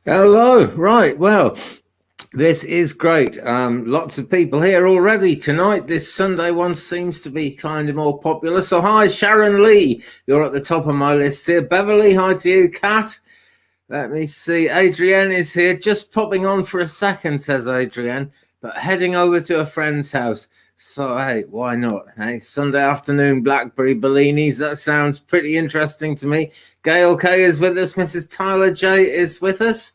Hello. Right. Well, this is great. Lots of people here already tonight. This Sunday one seems to be kind of more popular. So, hi, Sharon Lee. You're at the top of my list here. Beverly, hi to you. Kat, let me see. Adrienne is here. Just popping on for a second, says Adrienne, but heading over to a friend's house. So, hey, why not? Hey, Sunday afternoon, Blackberry Bellinis. That sounds pretty interesting to me. Gail K is with us. Mrs. Tyler J is with us.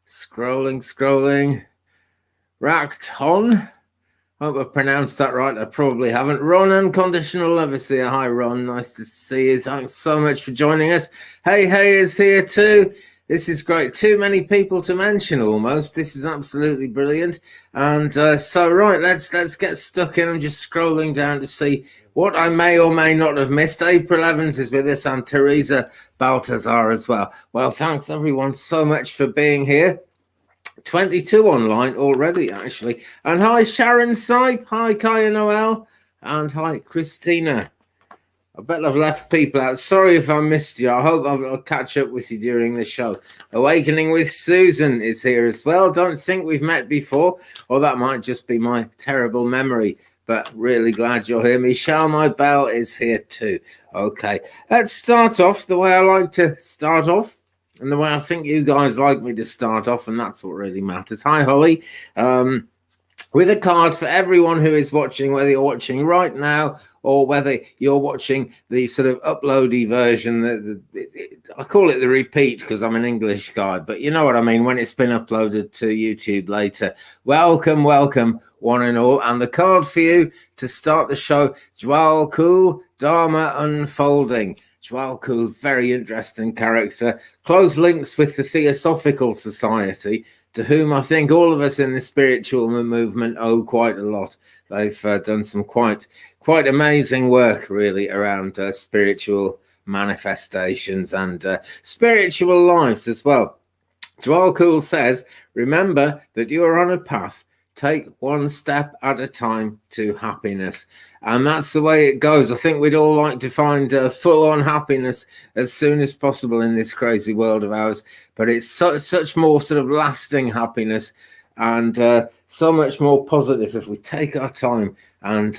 Scrolling. Rakton. Hope I pronounced that right. I probably haven't. Ron, Unconditional Love is here. Hi, Ron. Nice to see you. Thanks so much for joining us. Hey is here too. This is great. Too many people to mention almost. This is absolutely brilliant. And so, right, let's get stuck in. I'm just scrolling down to see what I may or may not have missed. April Evans is with us and Teresa Baltazar as well. Well, thanks everyone so much for being here. 22 online already, actually. And hi, Sharon Sipe. Hi, Kaya Noel. And hi, Christina. I bet I've left people out. Sorry if I missed you. I hope I'll catch up with you during the show. Awakening with Susan is here as well. Don't think we've met before, or that might just be my terrible memory. But really glad you're here. Michelle, my bell, is here too. Okay, let's start off the way I like to start off. And the way I think you guys like me to start off, and that's what really matters. Hi, Holly. With a card for everyone who is watching, whether you're watching right now or whether you're watching the sort of uploady version. I call it the repeat because I'm an English guy, but you know what I mean, when it's been uploaded to YouTube later. Welcome, one and all. And the card for you to start the show, Jwal Kul Dharma Unfolding. Jwal Kul, very interesting character. Close links with the Theosophical Society, to whom I think all of us in the spiritual movement owe quite a lot. They've done some quite amazing work, really, around spiritual manifestations and spiritual lives as well. Jwal Kul says, remember that you are on a path. Take one step at a time to happiness. And that's the way it goes. I think we'd all like to find full-on happiness as soon as possible in this crazy world of ours. But it's such more sort of lasting happiness and so much more positive if we take our time and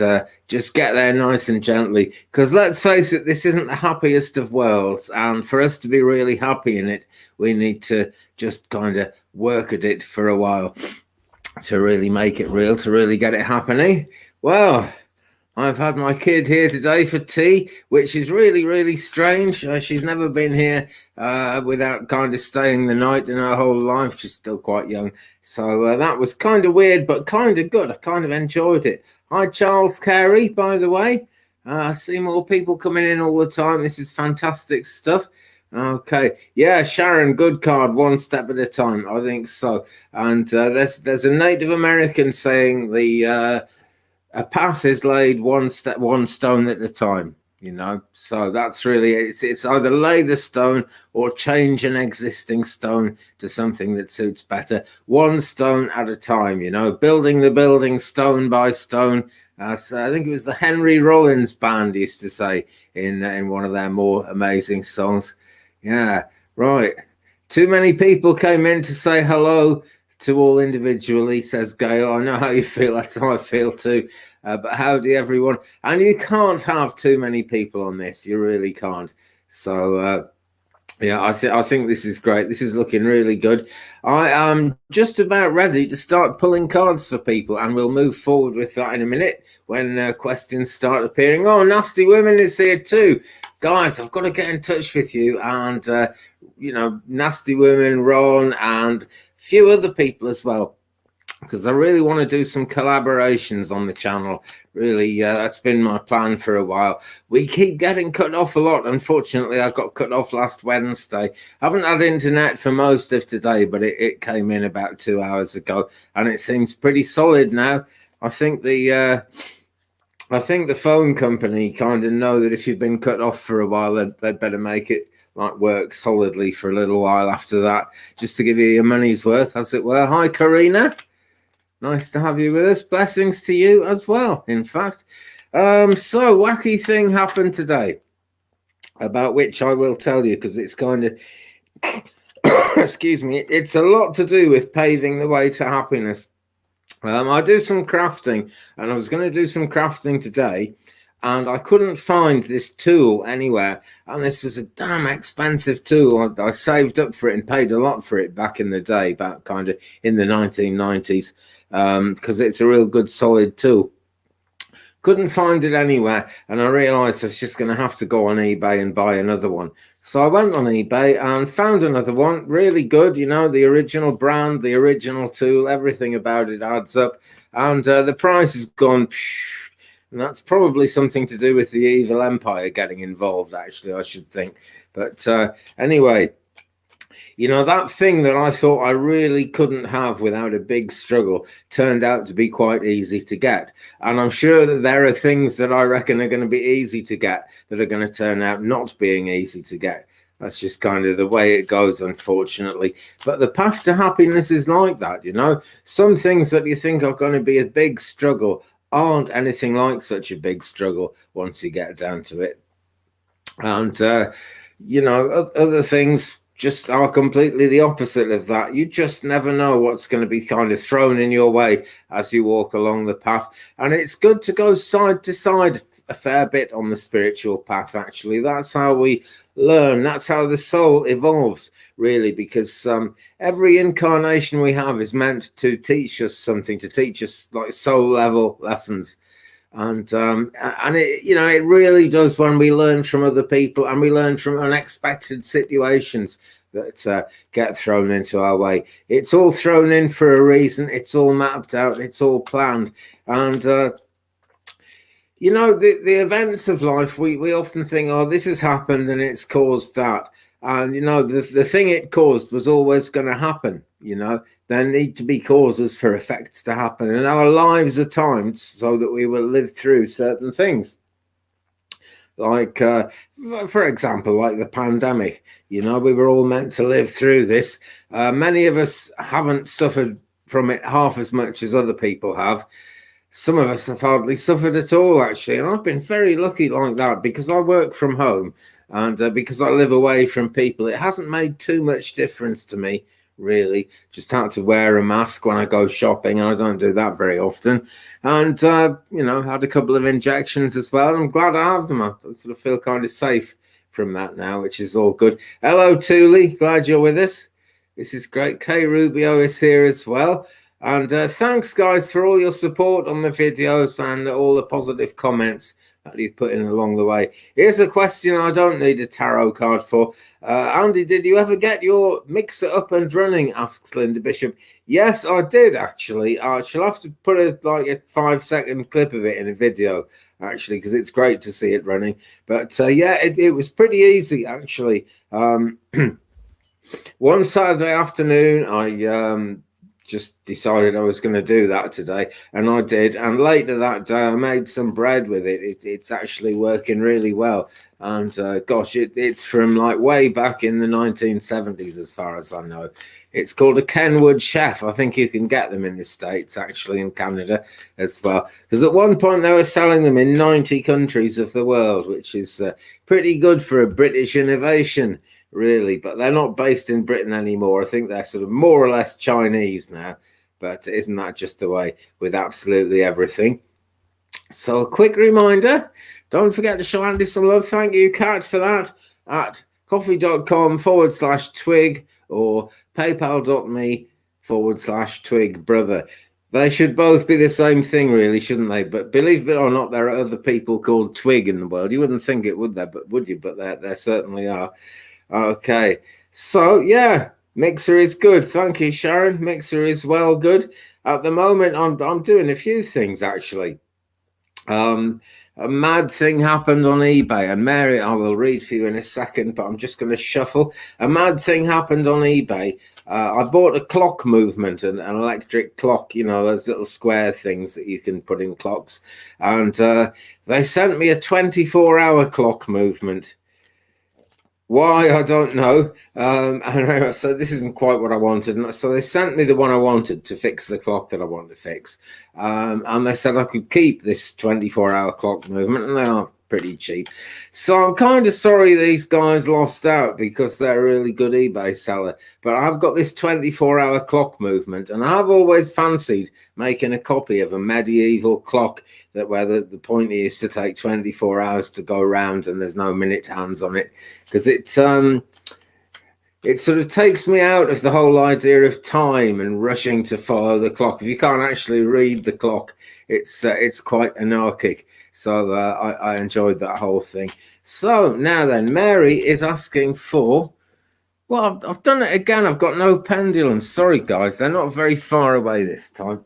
just get there nice and gently. Because let's face it, this isn't the happiest of worlds. And for us to be really happy in it, we need to just kind of work at it for a while to really make it real, to really get it happening. Well, I've had my kid here today for tea, which is really strange. She's never been here without kind of staying the night in her whole life. She's still quite young. So that was kind of weird, but kind of good. I kind of enjoyed it. Hi, Charles Carey, by the way. I see more people coming in all the time. This is fantastic stuff. Okay, yeah, Sharon, good card, one step at a time. I think so. And there's a Native American saying a path is laid one stone at a time. You know, so that's really it's either lay the stone or change an existing stone to something that suits better. One stone at a time. You know, building the building stone by stone. So I think it was the Henry Rollins band used to say in one of their more amazing songs. Yeah, right. Too many people came in to say hello to all individually, says Gail. I know how you feel. That's how I feel too. But howdy, everyone. And you can't have too many people on this. You really can't. So, yeah, I think this is great. This is looking really good. I am just about ready to start pulling cards for people, and we'll move forward with that in a minute when questions start appearing. Oh, Nasty Women is here too. Guys, I've got to get in touch with you and, you know, Nasty Women, Ron, and a few other people as well, because I really want to do some collaborations on the channel. Really, that's been my plan for a while. We keep getting cut off a lot. Unfortunately, I got cut off last Wednesday. I haven't had internet for most of today, but it came in about 2 hours ago, and it seems pretty solid now. I think the phone company kind of know that if you've been cut off for a while, they'd better make it like work solidly for a little while after that, just to give you your money's worth, as it were. Hi, Karina. Nice to have you with us. Blessings to you as well, in fact. So, wacky thing happened today, about which I will tell you, because it's kind of excuse me, it's a lot to do with paving the way to happiness. I do some crafting, and I was going to do some crafting today, and I couldn't find this tool anywhere. And this was a damn expensive tool. I saved up for it and paid a lot for it back in the day, back kind of in the 1990s, because it's a real good solid tool. Couldn't find it anywhere, and I realized I was just going to have to go on eBay and buy another one. So I went on eBay and found another one, really good, you know, the original brand, the original tool, everything about it adds up, and the price has gone, and that's probably something to do with the evil empire getting involved, actually, I should think. But anyway, you know, that thing that I thought I really couldn't have without a big struggle turned out to be quite easy to get. And I'm sure that there are things that I reckon are going to be easy to get that are going to turn out not being easy to get. That's just kind of the way it goes, unfortunately. But the path to happiness is like that, you know. Some things that you think are going to be a big struggle aren't anything like such a big struggle once you get down to it. And, you know, other things just are completely the opposite of that. You just never know what's going to be kind of thrown in your way as you walk along the path. And it's good to go side to side a fair bit on the spiritual path, actually. That's how we learn. That's how the soul evolves, really, because every incarnation we have is meant to teach us something, to teach us like soul level lessons. And it, you know, it really does when we learn from other people and we learn from unexpected situations that get thrown into our way. It's all thrown in for a reason. It's all mapped out. It's all planned. And, you know, the events of life, we often think, oh, this has happened and it's caused that. And, you know, the thing it caused was always going to happen, you know. There need to be causes for effects to happen. And our lives are timed so that we will live through certain things. Like, for example, like the pandemic. You know, we were all meant to live through this. Many of us haven't suffered from it half as much as other people have. Some of us have hardly suffered at all, actually. And I've been very lucky like that because I work from home. And because I live away from people, it hasn't made too much difference to me, really. Just had to wear a mask when I go shopping, and I don't do that very often. And, you know, had a couple of injections as well. I'm glad I have them. I sort of feel kind of safe from that now, which is all good. Hello, Thule. Glad you're with us. This is great. Kay Rubio is here as well. And thanks, guys, for all your support on the videos and all the positive comments that you've put in along the way. Here's a question I don't need a tarot card for. Andy, did you ever get your mixer up and running? Asks Linda Bishop. Yes, I did, actually. I shall have to put a 5-second clip of it in a video, actually, because it's great to see it running. But yeah, it was pretty easy, actually. One Saturday afternoon, I just decided I was going to do that today, and I did. And later that day I made some bread with it. It's actually working really well. And gosh, it's from like way back in the 1970s as far as I know. It's called a Kenwood Chef. I think you can get them in the States, actually, in Canada as well, because at one point they were selling them in 90 countries of the world, which is pretty good for a British innovation, really. But they're not based in Britain anymore. I think they're sort of more or less Chinese now. But isn't that just the way with absolutely everything? So a quick reminder, don't forget to show Andy some love. Thank you, Kat, for that at coffee.com/twig or paypal.me/twig brother. They should both be the same thing, really, shouldn't they? But believe it or not, there are other people called Twig in the world. You wouldn't think it, would there? But would you? But there certainly are. Okay, so yeah, Mixer is good. Thank you, Sharon. Mixer is well good. At the moment, I'm doing a few things, actually. A mad thing happened on eBay, and Mary, I will read for you in a second, but I'm just going to shuffle. A mad thing happened on eBay. I bought a clock movement, an electric clock, you know, those little square things that you can put in clocks. And they sent me a 24-hour clock movement. Why, I don't know. And so this isn't quite what I wanted. And so they sent me the one I wanted to fix the clock that I wanted to fix. And they said I could keep this 24-hour clock movement. And pretty cheap. So I'm kind of sorry these guys lost out because they're a really good eBay seller. But I've got this 24-hour clock movement, and I've always fancied making a copy of a medieval clock that where the pointer used to take 24 hours to go round and there's no minute hands on it, because it sort of takes me out of the whole idea of time and rushing to follow the clock. If you can't actually read the clock, it's quite anarchic. So I enjoyed that whole thing. So now then, Mary is asking for, well, I've done it again. I've got no pendulums. Sorry, guys. They're not very far away this time.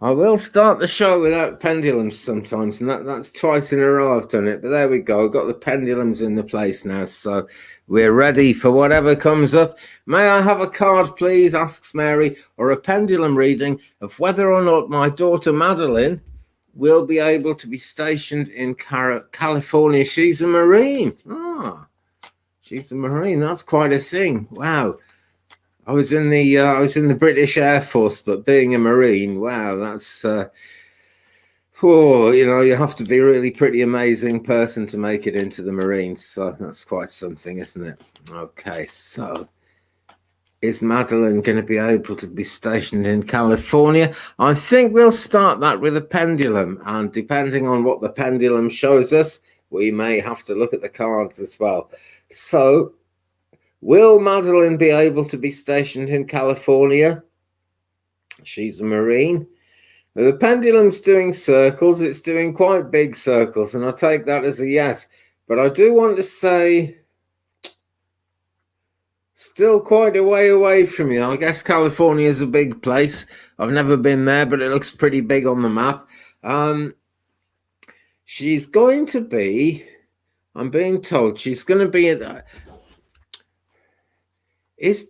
I will start the show without pendulums sometimes, and that's twice in a row I've done it. But there we go. I've got the pendulums in the place now, so we're ready for whatever comes up. May I have a card, please, asks Mary, or a pendulum reading of whether or not my daughter Madeline will be able to be stationed in California. She's a Marine. She's a Marine. That's quite a thing. Wow. I was in the British Air Force, but being a Marine, wow, that's you have to be a really pretty amazing person to make it into the Marines. So that's quite something, isn't it? Okay, so is Madeline going to be able to be stationed in California? I think we'll start that with a pendulum, and depending on what the pendulum shows us, we may have to look at the cards as well. So, will Madeline be able to be stationed in California? She's a Marine. Now, the pendulum's doing circles. It's doing quite big circles, and I'll take that as a yes. But I do want to say, still quite a way away from you. I guess California is a big place. I've never been there, but it looks pretty big on the map. She's going to be, I'm being told, she's going to be at... Is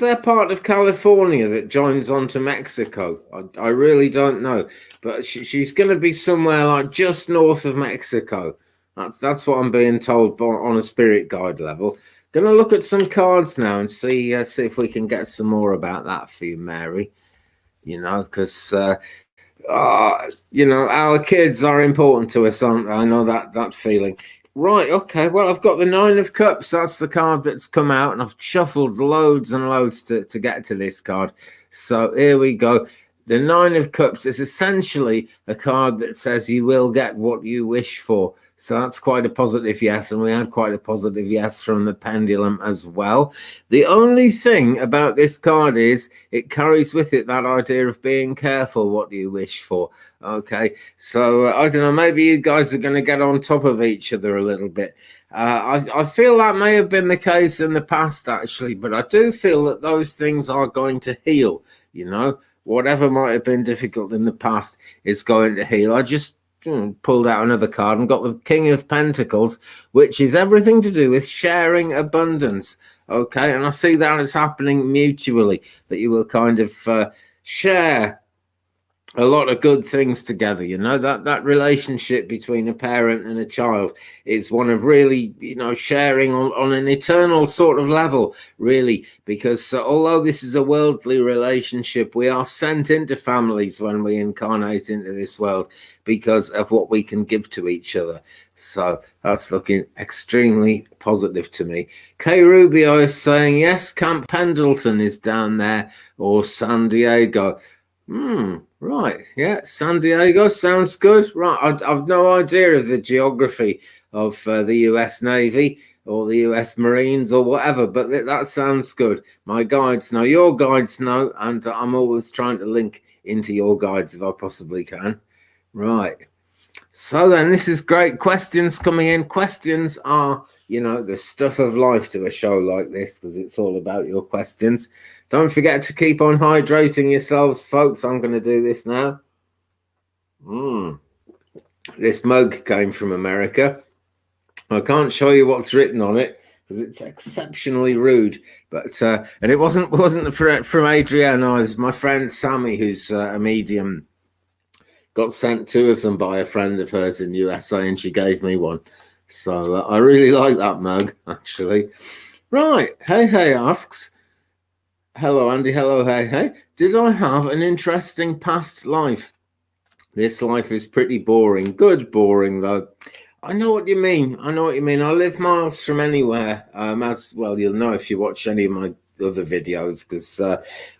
there part of California that joins onto Mexico? I really don't know, but she's going to be somewhere like just north of Mexico. That's what I'm being told on a spirit guide level. Going to look at some cards now and see if we can get some more about that for you, Mary. Because our kids are important to us, aren't they? I know that feeling. Right, okay, well, I've got the Nine of Cups. That's the card that's come out, and I've shuffled loads and loads to get to this card. So here we go. The Nine of Cups is essentially a card that says you will get what you wish for. So that's quite a positive yes, and we had quite a positive yes from the pendulum as well. The only thing about this card is it carries with it that idea of being careful what you wish for. Okay, so I don't know, maybe you guys are going to get on top of each other a little bit. I feel that may have been the case in the past, actually, but I do feel that those things are going to heal, Whatever might have been difficult in the past is going to heal. I just pulled out another card and got the King of Pentacles, which is everything to do with sharing abundance. Okay, and I see that as happening mutually, that you will kind of share a lot of good things together. That relationship between a parent and a child is one of really, sharing on an eternal sort of level, really, because although this is a worldly relationship, we are sent into families when we incarnate into this world because of what we can give to each other. So that's looking extremely positive to me. Kay Rubio is saying, yes, Camp Pendleton is down there, or San Diego. Right, yeah, San Diego sounds good. Right, I've no idea of the geography of the US Navy or the US Marines or whatever, but that sounds good. My guides know, your guides know, and I'm always trying to link into your guides if I possibly can. Right, so then this is great. Questions coming in. Questions are, the stuff of life to a show like this, because it's all about your questions. Don't forget to keep on hydrating yourselves, folks. I'm going to do this now. This mug came from America. I can't show you what's written on it because it's exceptionally rude. But and it wasn't from Adrienne. It's my friend Sammy, who's a medium. Got sent 2 of them by a friend of hers in USA, and she gave me one. So I really like that mug, actually. Right, Hey asks, Hello, Andy. Hello, hey. Did I have an interesting past life? This life is pretty boring. Good boring, though. I know what you mean. I live miles from anywhere. As well, you'll know if you watch any of my other videos, because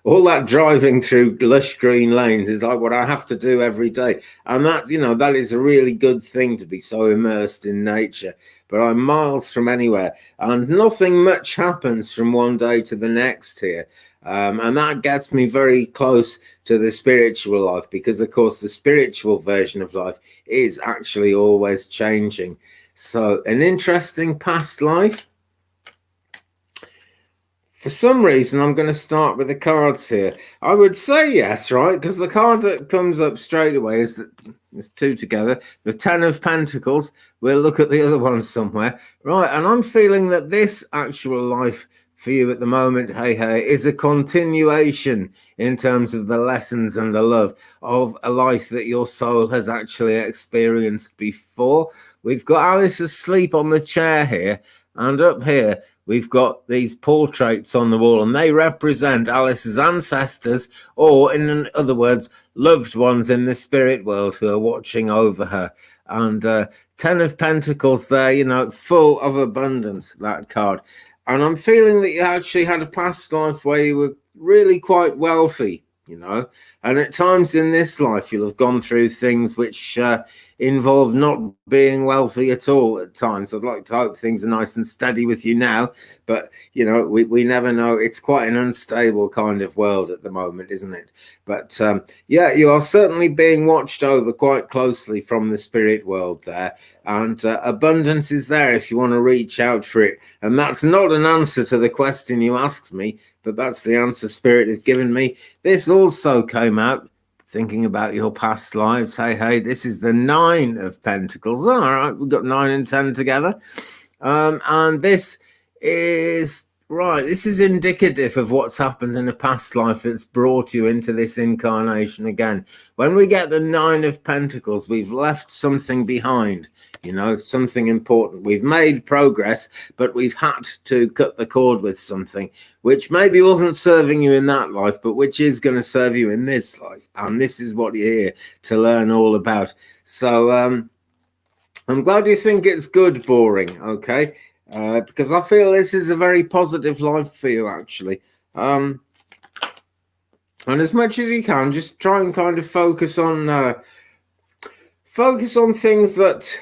all that driving through lush green lanes is like what I have to do every day. And that is a really good thing to be so immersed in nature. But I'm miles from anywhere, and nothing much happens from one day to the next here. And that gets me very close to the spiritual life, because, of course, the spiritual version of life is actually always changing. So, an interesting past life. For some reason, I'm going to start with the cards here. I would say yes, right? Because the card that comes up straight away is that there's two together. The 10 of Pentacles. We'll look at the other one somewhere. Right, and I'm feeling that this actual life for you at the moment, is a continuation in terms of the lessons and the love of a life that your soul has actually experienced before. We've got Alice asleep on the chair here, and up here we've got these portraits on the wall, and they represent Alice's ancestors, or in other words, loved ones in the spirit world who are watching over her. And 10 of Pentacles there, full of abundance, that card. And I'm feeling that you actually had a past life where you were really quite wealthy, and at times in this life you'll have gone through things which involve not being wealthy at all at times. I'd like to hope things are nice and steady with you now, but we never know. It's quite an unstable kind of world at the moment, isn't it? But you are certainly being watched over quite closely from the spirit world there, and abundance is there if you want to reach out for it. And that's not an answer to the question you asked me, but that's the answer Spirit has given me. This also came out thinking about your past lives. Hey, this is the 9 of Pentacles. All right, we've got 9 and 10 together. And this is indicative of what's happened in a past life that's brought you into this incarnation again. When we get the 9 of Pentacles, we've left something behind, something important. We've made progress, but we've had to cut the cord with something which maybe wasn't serving you in that life, but which is going to serve you in this life. And this is what you're here to learn all about. So I'm glad you think it's good boring, okay? Because I feel this is a very positive life for you, actually. And as much as you can, just try and kind of focus on things that...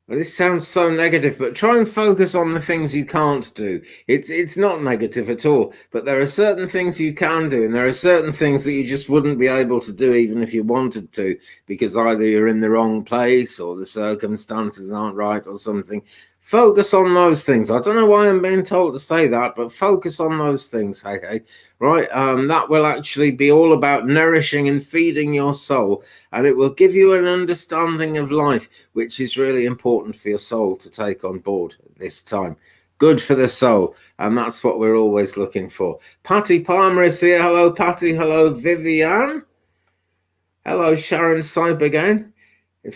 Well, this sounds so negative, but try and focus on the things you can't do. It's not negative at all, but there are certain things you can do, and there are certain things that you just wouldn't be able to do even if you wanted to, because either you're in the wrong place or the circumstances aren't right or something. Focus on those things. I don't know why I'm being told to say that, but focus on those things, right? That will actually be all about nourishing and feeding your soul, and it will give you an understanding of life, which is really important for your soul to take on board at this time. Good for the soul, and that's what we're always looking for. Patty Palmer is here. Hello, Patty. Hello, Vivian. Hello, Sharon Sipe again. I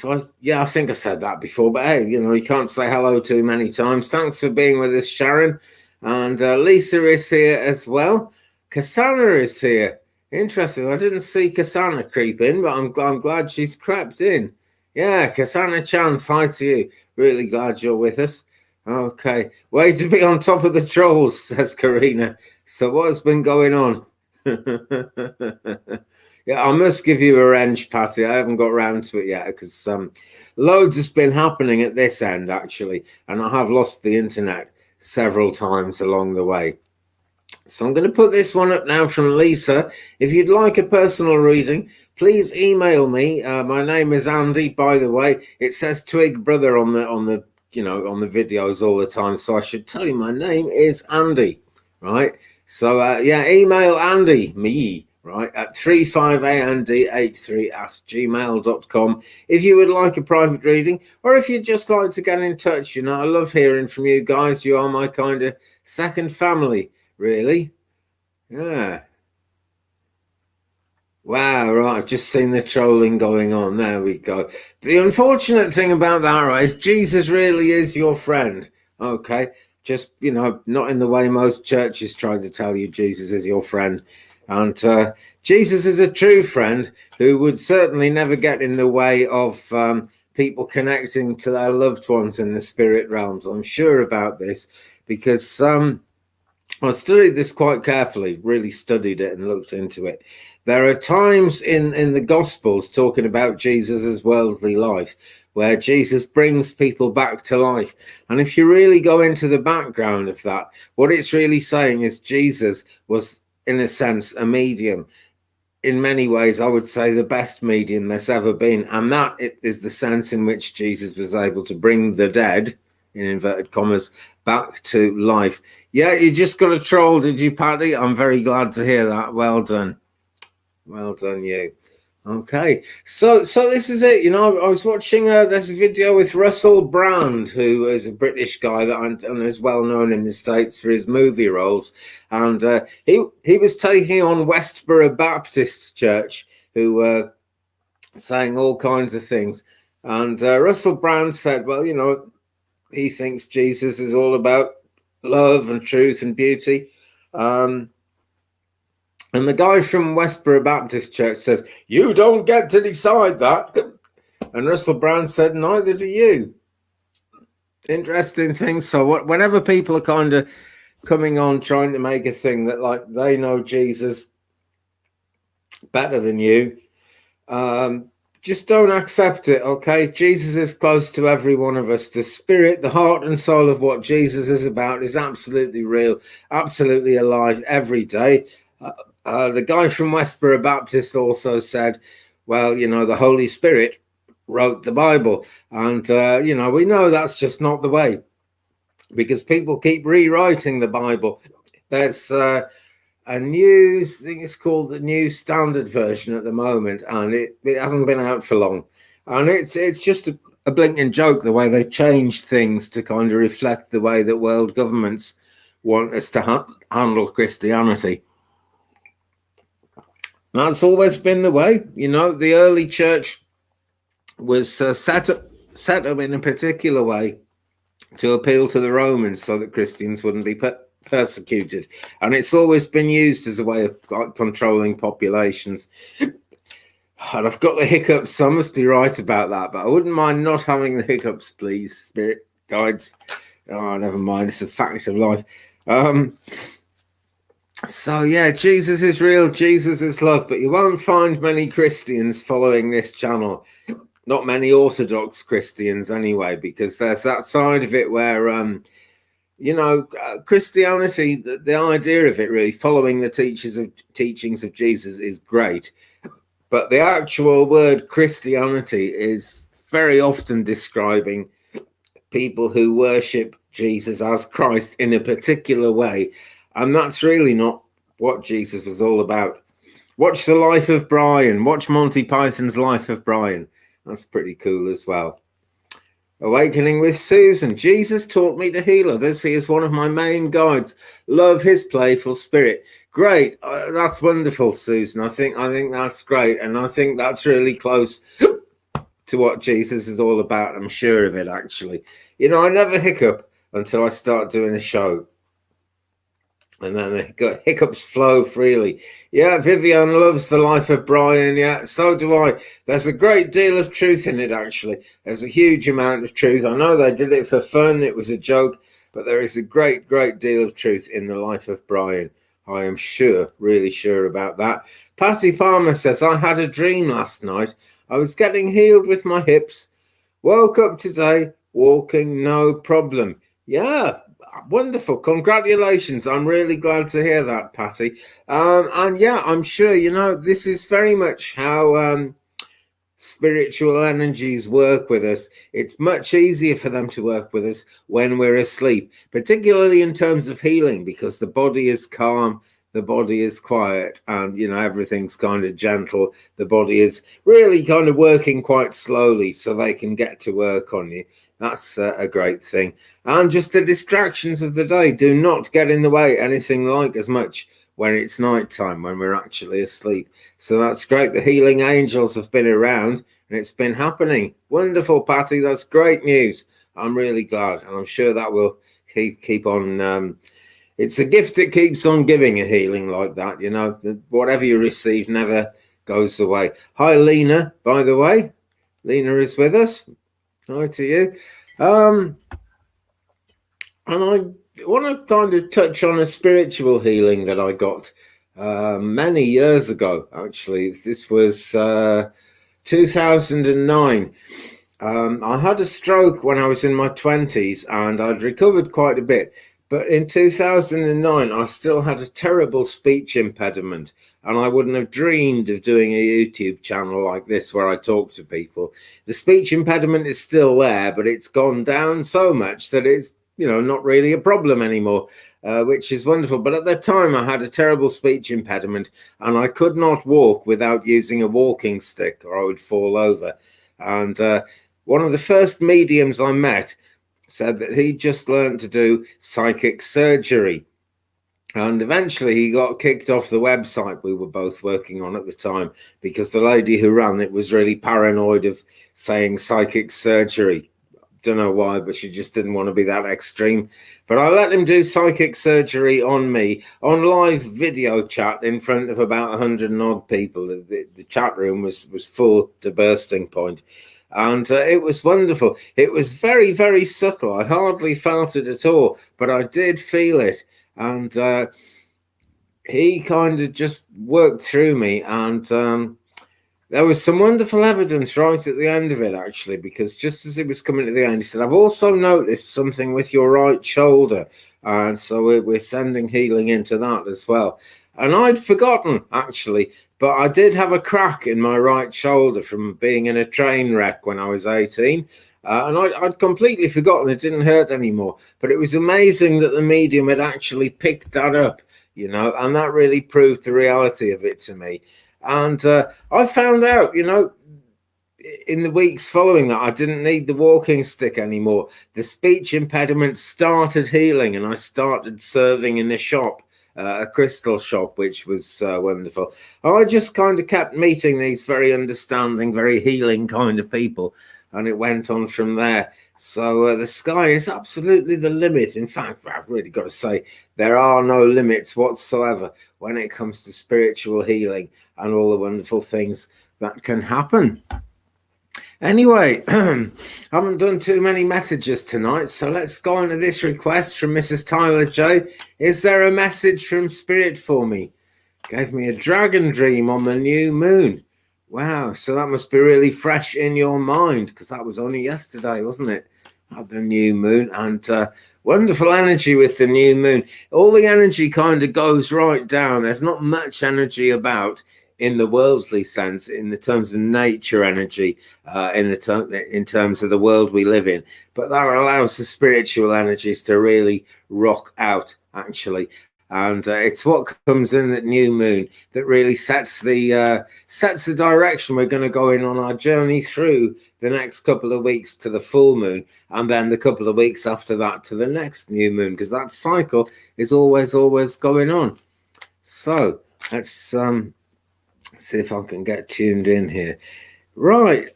think I said that before, but hey, you can't say hello too many times. Thanks for being with us, Sharon. And Lisa is here as well. Cassandra is here. Interesting. I didn't see Cassandra creep in, but I'm glad she's crept in. Yeah, Cassandra Chance, hi to you. Really glad you're with us. Okay. Way to be on top of the trolls, says Karina. So what's been going on? Yeah, I must give you a wrench, Patty. I haven't got around to it yet because loads has been happening at this end, actually, and I have lost the internet several times along the way. So I'm going to put this one up now from Lisa. If you'd like a personal reading, please email me. My name is Andy, by the way. It says Twig Brother on the videos all the time, so I should tell you my name is Andy, right? So email Andy, me, right, at 35and83@gmail.com if you would like a private reading, or if you'd just like to get in touch. I love hearing from you guys. You are my kind of second family, really. Yeah. Wow, right, I've just seen the trolling going on. There we go. The unfortunate thing about that, right, is Jesus really is your friend, okay? just, not in the way most churches try to tell you Jesus is your friend. And Jesus is a true friend who would certainly never get in the way of people connecting to their loved ones in the spirit realms. I'm sure about this because I studied this quite carefully, really studied it and looked into it. There are times in the Gospels talking about Jesus' worldly life where Jesus brings people back to life. And if you really go into the background of that, what it's really saying is Jesus was, in a sense, a medium. In many ways, I would say the best medium there's ever been. And that is the sense in which Jesus was able to bring the dead, in inverted commas, back to life. Yeah, you just got a troll, did you, Paddy? I'm very glad to hear that. Well done. Well done, you. Okay, so this is it. I was watching this video with Russell Brand, who is a British guy and is well known in the States for his movie roles, and he was taking on Westboro Baptist Church, who were saying all kinds of things, and Russell Brand said, well, he thinks Jesus is all about love and truth and beauty. And the guy from Westboro Baptist Church says, you don't get to decide that. And Russell Brand said, neither do you. Interesting thing. So whenever people are kind of coming on trying to make a thing that like they know Jesus better than you, just don't accept it, okay? Jesus is close to every one of us. The spirit, the heart and soul of what Jesus is about is absolutely real, absolutely alive every day. The guy from Westboro Baptist also said, well, the Holy Spirit wrote the Bible. And, we know that's just not the way because people keep rewriting the Bible. There's a new thing, it's called the New Standard Version at the moment, and it hasn't been out for long. And it's just a blinking joke the way they changed things to kind of reflect the way that world governments want us to handle Christianity. That's always been the way. The early church was set up in a particular way to appeal to the Romans so that Christians wouldn't be persecuted. And it's always been used as a way of controlling populations. And I've got the hiccups, so I must be right about that. But I wouldn't mind not having the hiccups, please, spirit guides. Oh, never mind. It's a fact of life. So, yeah, Jesus is real, Jesus is love, but you won't find many Christians following this channel. Not many Orthodox Christians anyway, because there's that side of it where, Christianity, the idea of it really, following the teachings of Jesus is great. But the actual word Christianity is very often describing people who worship Jesus as Christ in a particular way. And that's really not what Jesus was all about. Watch The Life of Brian. Watch Monty Python's Life of Brian. That's pretty cool as well. Awakening with Susan. Jesus taught me to heal others. He is one of my main guides. Love his playful spirit. Great. That's wonderful, Susan. I think that's great. And I think that's really close to what Jesus is all about. I'm sure of it, actually. I never hiccup until I start doing a show. And then the hiccups flow freely. Yeah, Vivian loves The Life of Brian. Yeah, so do I. There's a great deal of truth in it, actually. There's a huge amount of truth. I know they did it for fun. It was a joke. But there is a great, great deal of truth in The Life of Brian. I am sure, really sure about that. Patty Palmer says, I had a dream last night. I was getting healed with my hips. Woke up today, walking no problem. Yeah. Wonderful. Congratulations. I'm really glad to hear that, Patty. And yeah, I'm sure, this is very much how spiritual energies work with us. It's much easier for them to work with us when we're asleep, particularly in terms of healing, because the body is calm, the body is quiet, and, everything's kind of gentle. The body is really kind of working quite slowly so they can get to work on you. That's a great thing. And just the distractions of the day do not get in the way anything like as much when it's nighttime, when we're actually asleep. So that's great. The healing angels have been around and it's been happening. Wonderful, Patty. That's great news. I'm really glad. And I'm sure that will keep on. It's a gift that keeps on giving, a healing like that. You know, whatever you receive never goes away. Hi, Lena, by the way. Lena is with us. Hi to you. And I want to kind of touch on a spiritual healing that I got many years ago, actually. This was 2009. I had a stroke when I was in my 20s and I'd recovered quite a bit. But in 2009, I still had a terrible speech impediment, and I wouldn't have dreamed of doing a YouTube channel like this where I talk to people. The speech impediment is still there, but it's gone down so much that it's, you know, not really a problem anymore, which is wonderful. But at the time, I had a terrible speech impediment, and I could not walk without using a walking stick, or I would fall over. And one of the first mediums I met said that he just learned to do psychic surgery. And eventually he got kicked off the website we were both working on at the time because the lady who ran it was really paranoid of saying psychic surgery. Don't know why, but she just didn't want to be that extreme. But I let him do psychic surgery on me on live video chat in front of about 100 and odd people. The chat room was full to bursting point. And it was wonderful. It was very, very subtle. I hardly felt it at all, but I did feel it. And he kind of just worked through me. And there was some wonderful evidence right at the end of it, actually, because just as it was coming to the end, he said, I've also noticed something with your right shoulder. And so we're sending healing into that as well. And I'd forgotten, actually, but I did have a crack in my right shoulder from being in a train wreck when I was 18. And I'd completely forgotten it didn't hurt anymore. But it was amazing that the medium had actually picked that up, you know, and that really proved the reality of it to me. And I found out, you know, in the weeks following that, I didn't need the walking stick anymore. The speech impediment started healing, and I started serving in a shop. A crystal shop, which was wonderful. I just kind of kept meeting these very understanding, very healing kind of people, and it went on from there. So the sky is absolutely the limit. In fact, I've really got to say, there are no limits whatsoever when it comes to spiritual healing and all the wonderful things that can happen. Anyway, I haven't done too many messages tonight, so let's go on to this request from Mrs. Tyler J. Is there a message from Spirit for me? Gave me a dragon dream on the new moon. Wow, so that must be really fresh in your mind, because that was only yesterday, wasn't it? Had the new moon, and wonderful energy with the new moon. All the energy kind of goes right down. There's not much energy about in the worldly sense, in the terms of nature energy, in terms of the world we live in. But that allows the spiritual energies to really rock out, actually. And it's what comes in that new moon that really sets the direction we're going to go in on our journey through the next couple of weeks to the full moon, and then the couple of weeks after that to the next new moon, because that cycle is always going on. So let's see if I can get tuned in here. Right.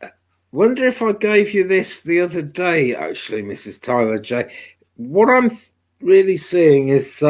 Wonder if I gave you this the other day, actually, Mrs. Tyler J. What I'm really seeing is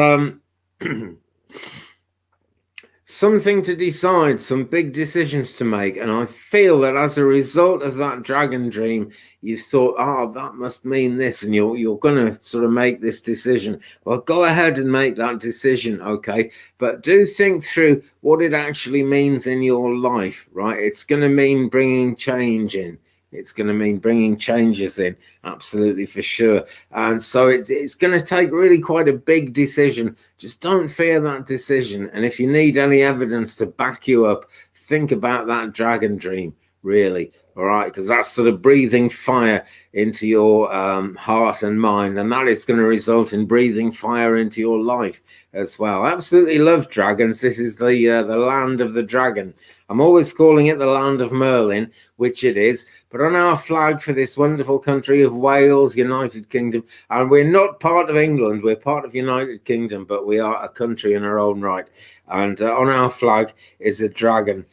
something to decide, some big decisions to make. And I feel that as a result of that dragon dream, you thought, oh, that must mean this, and you're going to sort of make this decision. Well, go ahead and make that decision, okay? But do think through what it actually means in your life, right? It's going to mean bringing change in. It's going to mean bringing changes in, absolutely, for sure. And so it's going to take really quite a big decision. Just don't fear that decision. And if you need any evidence to back you up, think about that dragon dream, really. All right, because that's sort of breathing fire into your heart and mind, and that is going to result in breathing fire into your life as well. I absolutely love dragons. This is the land of the dragon. I'm always calling it the land of Merlin, which it is. But on our flag for this wonderful country of Wales, United Kingdom, and we're not part of England, we're part of United Kingdom, but we are a country in our own right. And on our flag is a dragon.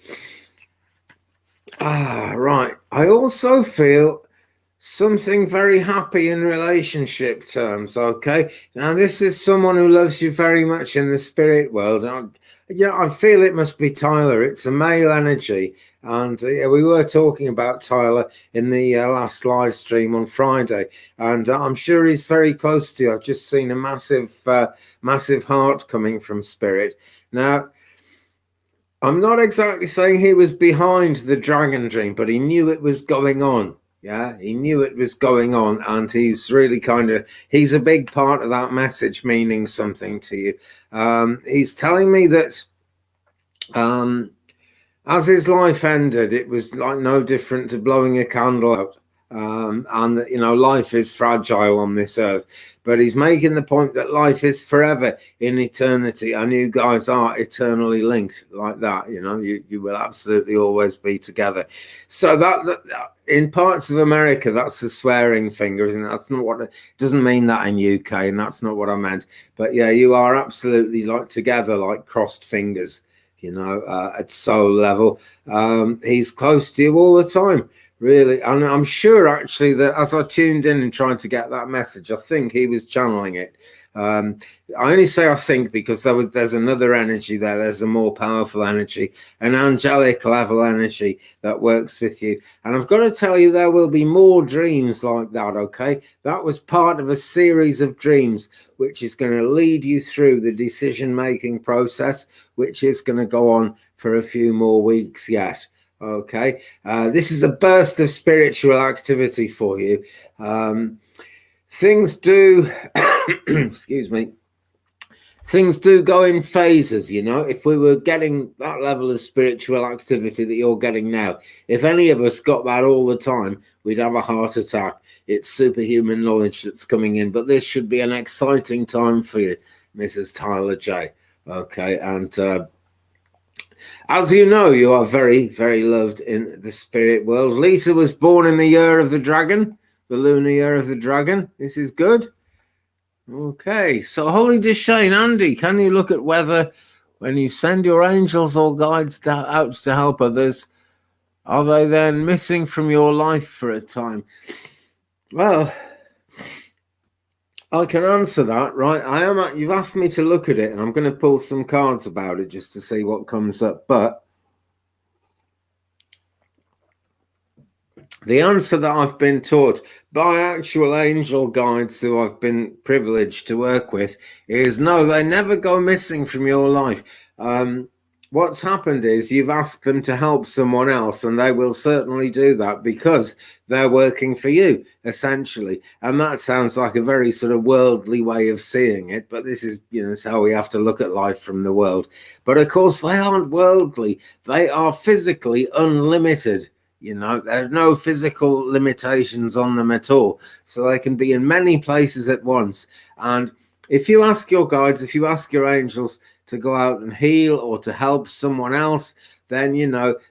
Right. I also feel something very happy in relationship terms. Okay, now this is someone who loves you very much in the spirit world. I feel it must be Tyler. It's a male energy, and we were talking about Tyler in the last live stream on Friday, and I'm sure he's very close to you. I've just seen a massive heart coming from spirit. Now, I'm not exactly saying he was behind the dragon dream, but he knew it was going on. Yeah, he knew it was going on, and he's really he's a big part of that message meaning something to you. He's telling me that as his life ended, it was like no different to blowing a candle out. And life is fragile on this earth, but he's making the point that life is forever in eternity, and you guys are eternally linked like that. You will absolutely always be together. So that in parts of America, that's the swearing finger, isn't it? That's not what it doesn't mean that in UK, and that's not what I meant. But yeah, you are absolutely like together, like crossed fingers. At soul level. He's close to you all the time. Really, and I'm sure actually that as I tuned in and tried to get that message, I think he was channeling it. I only say I think because there's another energy there. There's a more powerful energy, an angelic level energy that works with you. And I've got to tell you, there will be more dreams like that. Okay, that was part of a series of dreams, which is going to lead you through the decision-making process, which is going to go on for a few more weeks yet. Okay, this is a burst of spiritual activity for you. Things do excuse me, things do go in phases. If we were getting that level of spiritual activity that you're getting now, if any of us got that all the time, we'd have a heart attack. It's superhuman knowledge that's coming in, but this should be an exciting time for you, Mrs. Tyler J. Okay, and as you know, you are very, very loved in the spirit world. Lisa was born in the year of the dragon, the lunar year of the dragon. This is good. Okay, so Holly Deshane, Andy, can you look at whether when you send your angels or guides out to help others, are they then missing from your life for a time? Well, I can answer that, right? You've asked me to look at it, and I'm going to pull some cards about it just to see what comes up. But the answer that I've been taught by actual angel guides who I've been privileged to work with is no, they never go missing from your life. What's happened is you've asked them to help someone else, and they will certainly do that because they're working for you, essentially. And that sounds like a very sort of worldly way of seeing it, but this is, it's how we have to look at life from the world. But of course, they aren't worldly. They are physically unlimited. There's no physical limitations on them at all. So they can be in many places at once. And if you ask your guides, if you ask your angels to go out and heal or to help someone else, then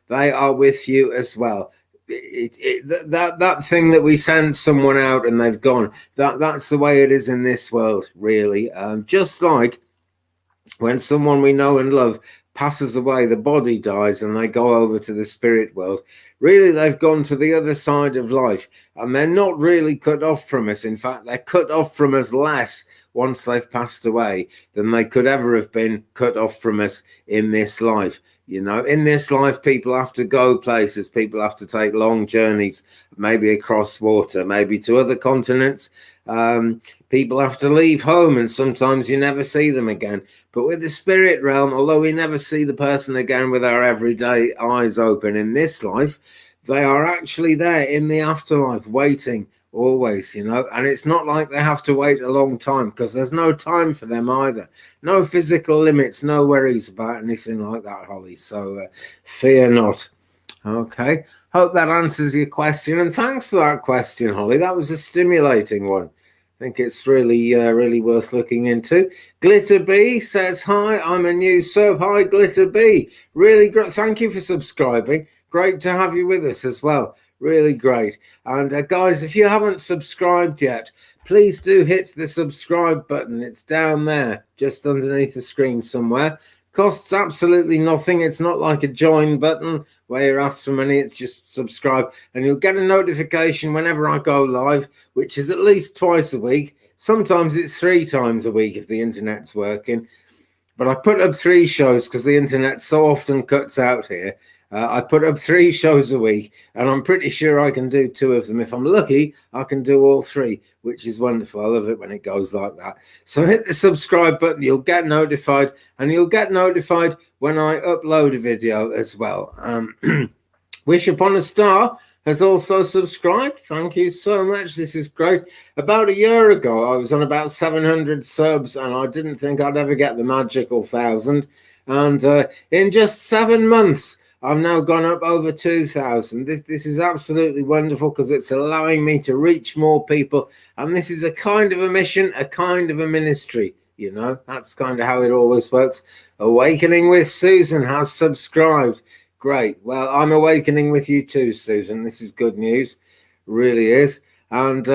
they are with you as well. That thing that we send someone out and they've gone, that's the way it is in this world, really. Just like when someone we know and love passes away, the body dies and they go over to the spirit world. Really, they've gone to the other side of life, and they're not really cut off from us. In fact, they're cut off from us less once they've passed away than they could ever have been cut off from us in this life. In this life, people have to go places, people have to take long journeys, maybe across water, maybe to other continents. People have to leave home, and sometimes you never see them again. But with the spirit realm, although we never see the person again with our everyday eyes open in this life, they are actually there in the afterlife waiting always, and it's not like they have to wait a long time because there's no time for them either. No physical limits, no worries about anything like that, Holly. So fear not. Okay, hope that answers your question, and thanks for that question, Holly. That was a stimulating one. I think it's really worth looking into. Glitter B says, hi, I'm a new sub. Hi, Glitter B. Really great. Thank you for subscribing. Great to have you with us as well. Really great. And guys, if you haven't subscribed yet, please do hit the subscribe button. It's down there, just underneath the screen somewhere. Costs absolutely nothing. It's not like a join button where you're asked for money. It's just subscribe, and you'll get a notification whenever I go live, which is at least twice a week. Sometimes it's 3 times a week if the internet's working. But I put up 3 shows because the internet so often cuts out here. I put up 3 shows a week, and I'm pretty sure I can do 2 of them. If I'm lucky, I can do all 3, which is wonderful. I love it when it goes like that. So hit the subscribe button. You'll get notified, and you'll get notified when I upload a video as well. Wish Upon a Star has also subscribed. Thank you so much. This is great. About a year ago, I was on about 700 subs, and I didn't think I'd ever get the magical 1,000. And in just 7 months, I've now gone up over 2,000. This is absolutely wonderful because it's allowing me to reach more people. And this is a kind of a mission, a kind of a ministry. You know, that's kind of how it always works. Awakening with Susan has subscribed. Great. Well, I'm awakening with you too, Susan. This is good news. Really is. And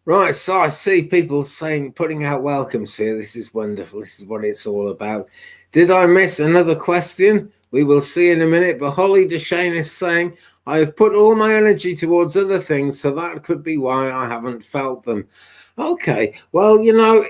right, so I see people saying, putting out welcomes here. This is wonderful. This is what it's all about. Did I miss another question? We will see in a minute. But Holly Deshane is saying, I have put all my energy towards other things, so that could be why I haven't felt them. Okay. Well, you know,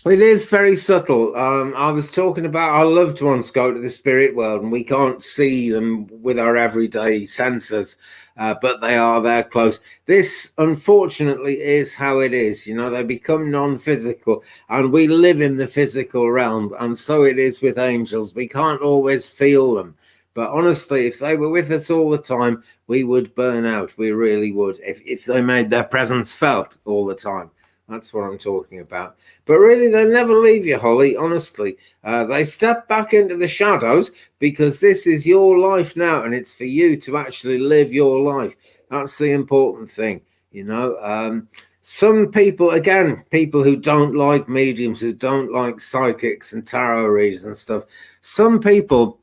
it is very subtle. I was talking about our loved ones go to the spirit world and we can't see them with our everyday senses, but they are there close. This, unfortunately, is how it is. You know, they become non-physical and we live in the physical realm. And so it is with angels. We can't always feel them. But honestly, if they were with us all the time, we would burn out. We really would, if they made their presence felt all the time. That's what I'm talking about. But really, they never leave you, Holly, honestly. They step back into the shadows because this is your life now, and it's for you to actually live your life. That's the important thing, you know. Some people, again, people who don't like mediums, who don't like psychics and tarot readers and stuff, some people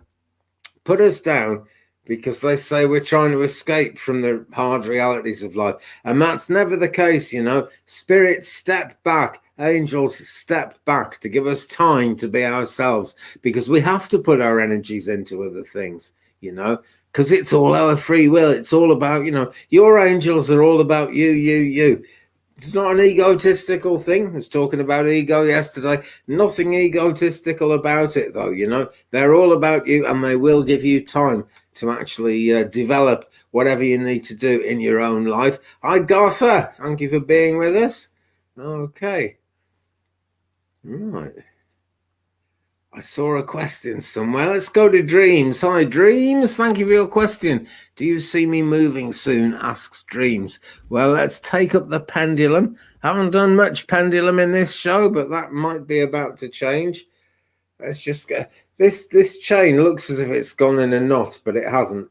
put us down because they say we're trying to escape from the hard realities of life. And that's never the case, you know. Spirits step back. Angels step back to give us time to be ourselves, because we have to put our energies into other things, you know, because it's all our free will. It's all about, you know, your angels are all about you. It's not an egotistical thing. I was talking about ego yesterday. Nothing egotistical about it, though, you know. They're all about you, and they will give you time to actually develop whatever you need to do in your own life. Hi, Gartha. Thank you for being with us. Okay. Right. I saw a question somewhere. Let's go to Dreams. Hi, Dreams. Thank you for your question. Do you see me moving soon? Asks Dreams. Well, let's take up the pendulum. Haven't done much pendulum in this show, but that might be about to change. Let's just get... This chain looks as if it's gone in a knot, but it hasn't.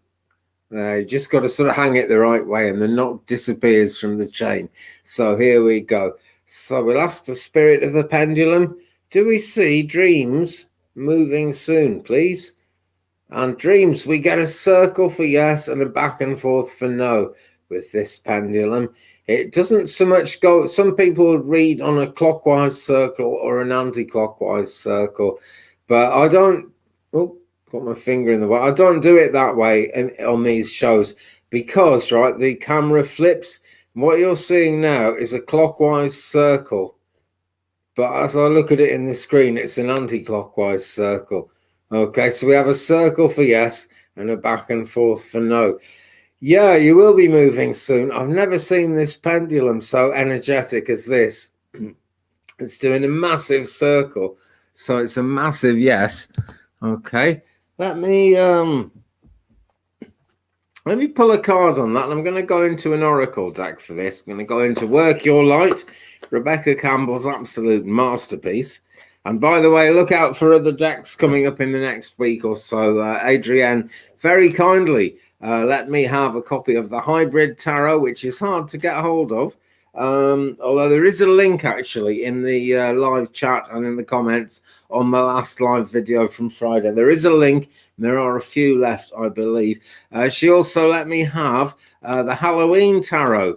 You just got to sort of hang it the right way, and the knot disappears from the chain. So here we go. So we'll ask the spirit of the pendulum, do we see Dreams moving soon, please? And Dreams, we get a circle for yes and a back and forth for no with this pendulum. It doesn't so much go... Some people read on a clockwise circle or an anti-clockwise circle. But I don't, oh, got my finger in the way. I don't do it that way on these shows because, right, the camera flips. What you're seeing now is a clockwise circle. But as I look at it in the screen, it's an anti-clockwise circle. Okay, so we have a circle for yes and a back and forth for no. Yeah, you will be moving soon. I've never seen this pendulum so energetic as this. It's doing a massive circle. So it's a massive yes. Okay. Let me pull a card on that. I'm going to go into an oracle deck for this. I'm going to go into Work Your Light, Rebecca Campbell's absolute masterpiece. And by the way, look out for other decks coming up in the next week or so. Adrienne very kindly let me have a copy of the Hybrid Tarot, which is hard to get hold of. Although there is a link actually in the live chat and in the comments on the last live video from Friday. There is a link. There are a few left, I believe. She also let me have the Halloween Tarot.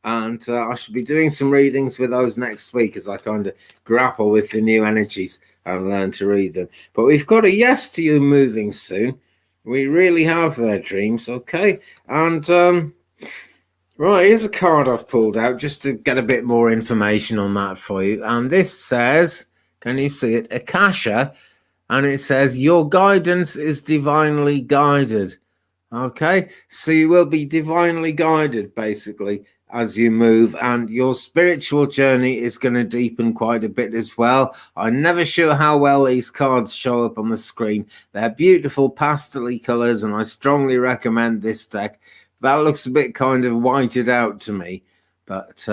And I should be doing some readings with those next week as I kind of grapple with the new energies and learn to read them. But we've got a yes to you moving soon. We really have their dreams, okay? And right, here's a card I've pulled out just to get a bit more information on that for you. And this says, can you see it? Akasha. And it says, your guidance is divinely guided. Okay, so you will be divinely guided, basically, as you move, and your spiritual journey is going to deepen quite a bit as well. I'm never sure how well these cards show up on the screen. They're beautiful pastel-y colours, and I strongly recommend this deck. That looks a bit kind of whited out to me, but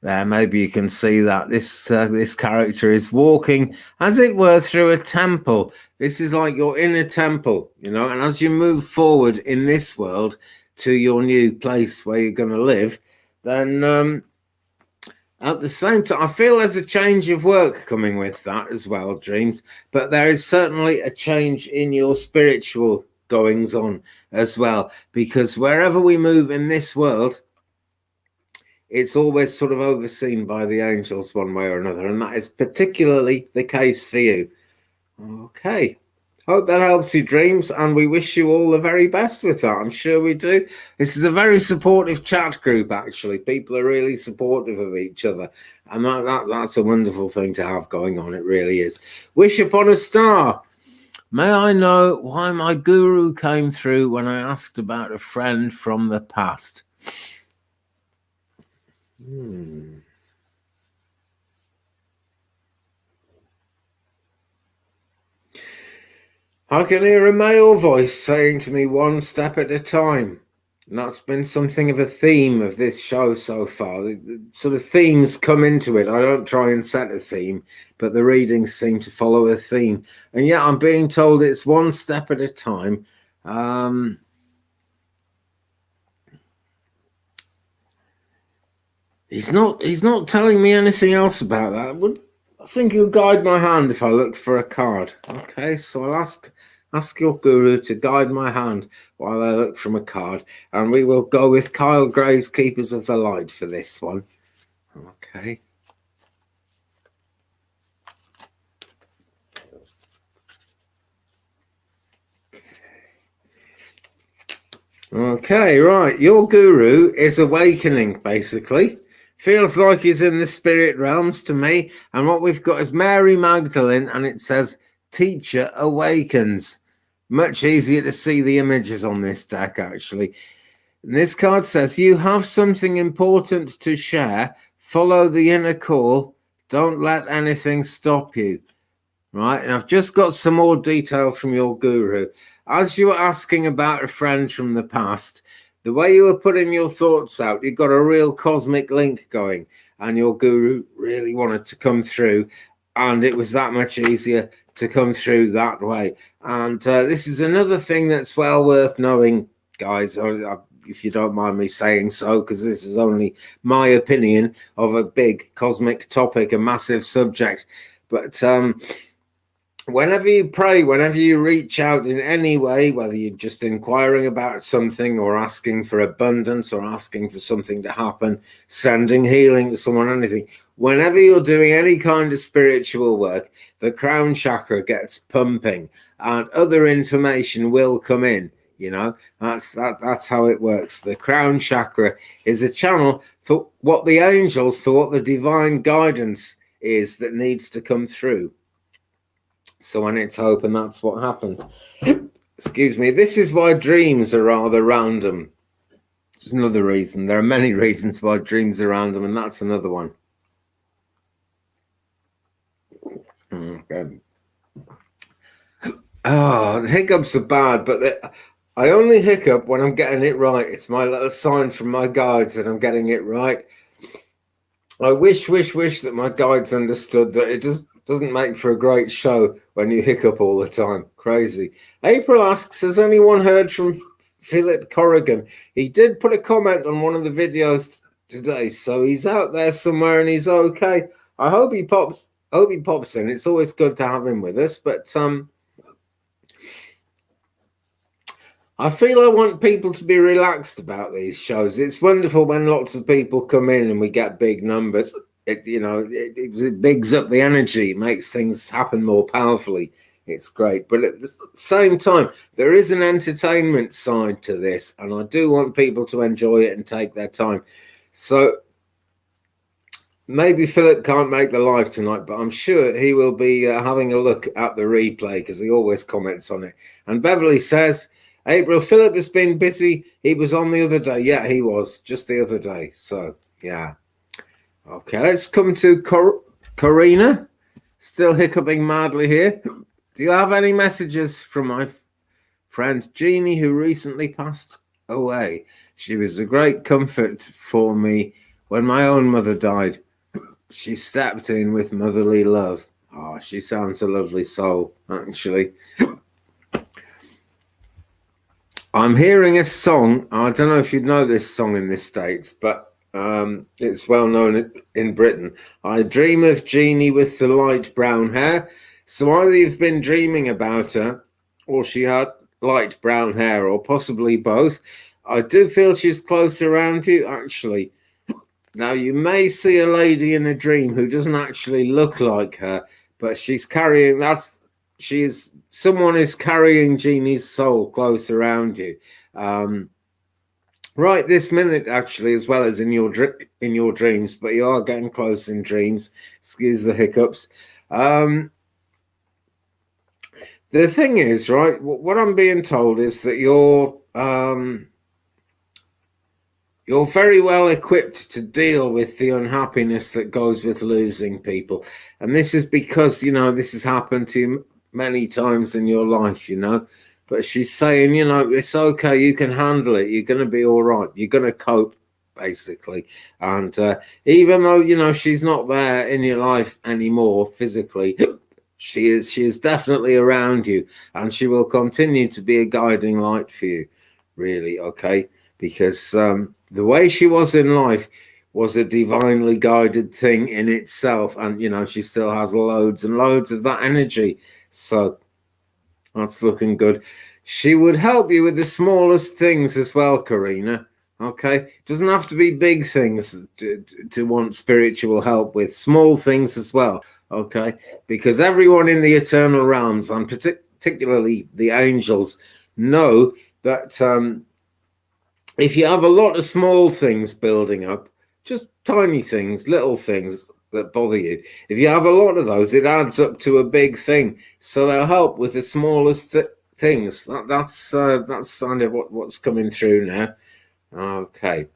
there, maybe you can see that this character is walking, as it were, through a temple. This is like your inner temple, you know, and as you move forward in this world to your new place where you're going to live, then at the same time, I feel there's a change of work coming with that as well, dreams, but there is certainly a change in your spiritual goings on as well, because wherever we move in this world, it's always sort of overseen by the angels one way or another, and that is particularly the case for you. Okay, hope that helps you, dreams, and we wish you all the very best with that. I'm sure we do. This is a very supportive chat group, actually. People are really supportive of each other, and that's a wonderful thing to have going on. It really is. Wish upon a star. May I know why my guru came through when I asked about a friend from the past? I can hear a male voice saying to me, one step at a time. And that's been something of a theme of this show so far. The sort of themes come into it. I don't try and set a theme, but the readings seem to follow a theme. And yet I'm being told it's one step at a time. He's not telling me anything else about that. I think he'll guide my hand if I look for a card. Okay, so I'll ask your guru to guide my hand while I look from a card, and we will go with Kyle Gray's Keepers of the Light for this one. Okay. Okay, right. Your guru is awakening, basically. Feels like he's in the spirit realms to me. And what we've got is Mary Magdalene, and it says, Teacher awakens. Much easier to see the images on this deck, actually. And this card says, you have something important to share. Follow the inner call. Don't let anything stop you. Right, and I've just got some more detail from your guru. As you were asking about a friend from the past, the way you were putting your thoughts out, you got a real cosmic link going, and your guru really wanted to come through, and it was that much easier to come through that way. And this is another thing that's well worth knowing, guys, if you don't mind me saying so, because this is only my opinion of a big cosmic topic, a massive subject. But whenever you pray, whenever you reach out in any way, whether you're just inquiring about something or asking for abundance or asking for something to happen, sending healing to someone, anything, whenever you're doing any kind of spiritual work, the crown chakra gets pumping and other information will come in. You know, that's how it works. The crown chakra is a channel for what the angels, for what the divine guidance is that needs to come through. So when it's open, that's what happens. Excuse me. This is why dreams are rather random. It's another reason. There are many reasons why dreams are random, and that's another one. Okay. Oh, the hiccups are bad, but I only hiccup when I'm getting it right. It's my little sign from my guides that I'm getting it right. I wish that my guides understood that it doesn't make for a great show when you hiccup all the time. Crazy. April asks, has anyone heard from Philip Corrigan? He did put a comment on one of the videos today, so he's out there somewhere and he's okay. I hope he pops in. It's always good to have him with us, but I feel I want people to be relaxed about these shows. It's wonderful when lots of people come in and we get big numbers. It bigs up the energy, makes things happen more powerfully. It's great. But at the same time, there is an entertainment side to this, and I do want people to enjoy it and take their time. So maybe Philip can't make the live tonight, but I'm sure he will be having a look at the replay because he always comments on it. And Beverly says, April, Philip has been busy. He was on the other day. Yeah, he was just the other day. So, yeah. Okay, let's come to Karina. Still hiccuping madly here. Do you have any messages from my friend Jeannie, who recently passed away? She was a great comfort for me when my own mother died. She stepped in with motherly love. Oh, she sounds a lovely soul, actually. I'm hearing a song. I don't know if you'd know this song in the States, but it's well known in Britain. I dream of Jeannie with the light brown hair. So either you've been dreaming about her, or she had light brown hair, or possibly both. I do feel she's close around you, actually. Now, you may see a lady in a dream who doesn't actually look like her, but she's carrying, someone is carrying Jeannie's soul close around you. Right this minute, actually, as well as in your dreams, but you are getting close in dreams. Excuse the hiccups. The thing is, right, what I'm being told is that you're very well equipped to deal with the unhappiness that goes with losing people. And this is because, this has happened to you many times in your life, But she's saying, it's okay, you can handle it. You're going to be all right. You're going to cope, basically. And even though, she's not there in your life anymore physically, she is definitely around you. And she will continue to be a guiding light for you, really, okay? Because the way she was in life was a divinely guided thing in itself. And, she still has loads and loads of that energy. So that's looking good. She would help you with the smallest things as well, Karina. Okay? Doesn't have to be big things to want spiritual help with. Small things as well. Okay? Because everyone in the eternal realms, and particularly the angels, know that if you have a lot of small things building up, just tiny things, little things that bother you, if you have a lot of those, it adds up to a big thing. So they'll help with the smallest things. That's kind of what's coming through now. Okay.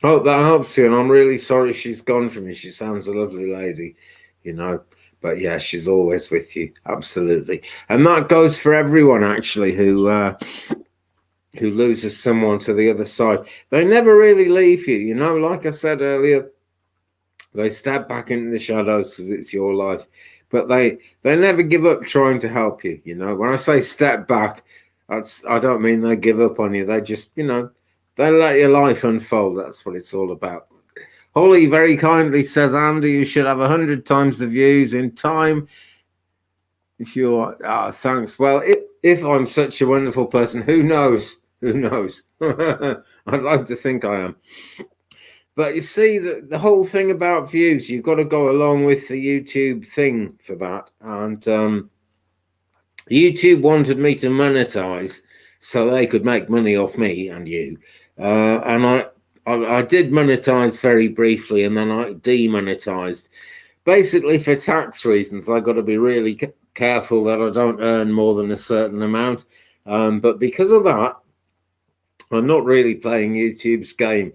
Hope that helps you, and I'm really sorry she's gone from you. She sounds a lovely lady, But yeah, she's always with you, absolutely. And that goes for everyone, actually, who loses someone to the other side. They never really leave you, like I said earlier. They step back into the shadows because it's your life, but they never give up trying to help you. When I say step back, I don't mean they give up on you. They just, they let your life unfold. That's what it's all about. Holly very kindly says, Andy, you should have 100 times the views in time. If you're, thanks. Well, if I'm such a wonderful person, who knows? Who knows? I'd like to think I am. But you see, the whole thing about views, you've got to go along with the YouTube thing for that. And YouTube wanted me to monetize so they could make money off me and you. And I did monetize very briefly, and then I demonetized. Basically, for tax reasons, I got to be really careful that I don't earn more than a certain amount. But because of that, I'm not really playing YouTube's game.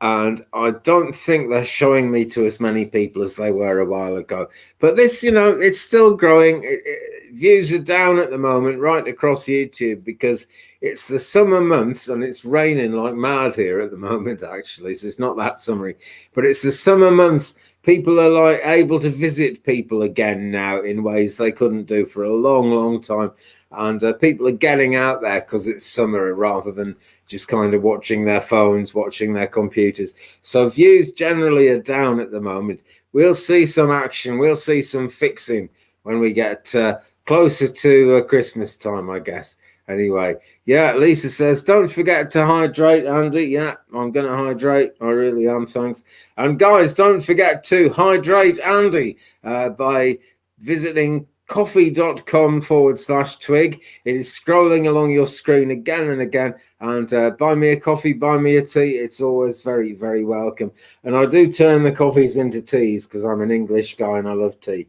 And I don't think they're showing me to as many people as they were a while ago. But this, it's still growing. Views are down at the moment right across YouTube because it's the summer months and it's raining like mad here at the moment, actually. So it's not that summery. But it's the summer months. People are able to visit people again now in ways they couldn't do for a long, long time. And people are getting out there because it's summer rather than just kind of watching their phones, watching their computers. So views generally are down at the moment. We'll see some action. We'll see some fixing when we get closer to Christmas time, I guess. Anyway, yeah, Lisa says, don't forget to hydrate, Andy. Yeah, I'm going to hydrate. I really am, thanks. And guys, don't forget to hydrate Andy by visiting coffee.com/twig. It is scrolling along your screen again and again. And buy me a coffee, buy me a tea. It's always very, very welcome. And I do turn the coffees into teas because I'm an English guy and I love tea.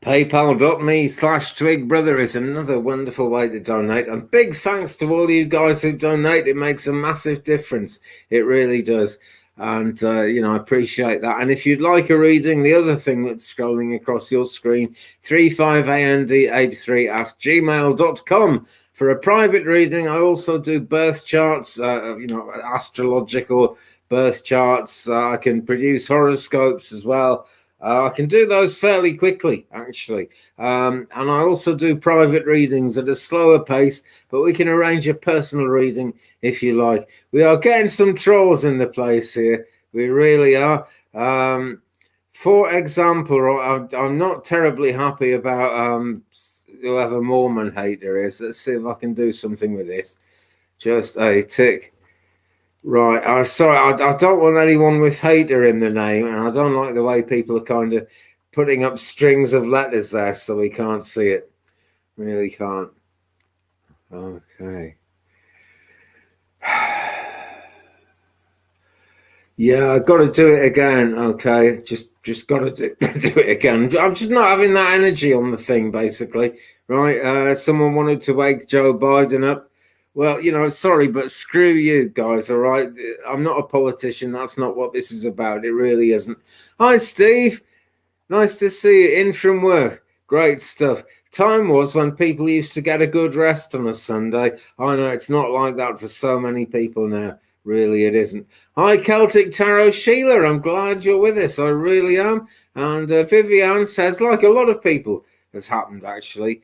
PayPal.me/Twig Brother is another wonderful way to donate. And big thanks to all you guys who donate. It makes a massive difference. It really does. And, I appreciate that. And if you'd like a reading, the other thing that's scrolling across your screen, 35and83@gmail.com for a private reading. I also do birth charts, astrological birth charts. I can produce horoscopes as well. I can do those fairly quickly, actually. And I also do private readings at a slower pace, but we can arrange a personal reading if you like. We are getting some trolls in the place here. We really are. For example, I'm not terribly happy about whoever Mormon hater is. Let's see if I can do something with this. Just a tick. Right, sorry, I don't want anyone with hater in the name, and I don't like the way people are kind of putting up strings of letters there so we can't see it. Really can't. Okay. Yeah, I've got to do it again. Okay, just got to do it again. I'm just not having that energy on the thing, basically. Right, someone wanted to wake Joe Biden up. Well, sorry, but screw you guys, all right? I'm not a politician. That's not what this is about. It really isn't. Hi, Steve. Nice to see you in from work. Great stuff. Time was when people used to get a good rest on a Sunday. I know it's not like that for so many people now. Really, it isn't. Hi, Celtic Tarot Sheila. I'm glad you're with us. I really am. And Vivian says, like a lot of people, has happened, actually.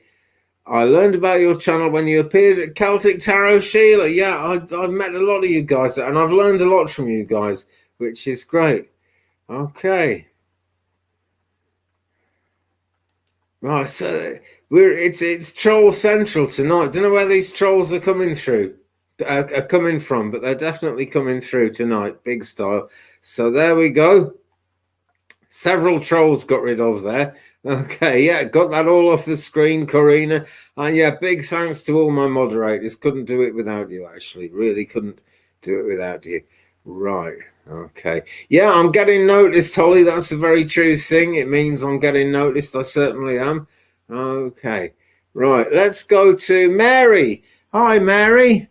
I learned about your channel when you appeared at Celtic Tarot Sheila. Yeah, I've met a lot of you guys and I've learned a lot from you guys, which is great. Okay. Right, so it's Troll Central tonight. Don't know where these trolls are coming through. Are coming from, but they're definitely coming through tonight, big style. So there we go. Several trolls got rid of there. Okay, yeah, got that all off the screen, Corina. And yeah, big thanks to all my moderators. Couldn't do it without you, actually. Really couldn't do it without you. Right, okay. Yeah, I'm getting noticed, Holly. That's a very true thing. It means I'm getting noticed. I certainly am. Okay, right. Let's go to Mary. Hi, Mary.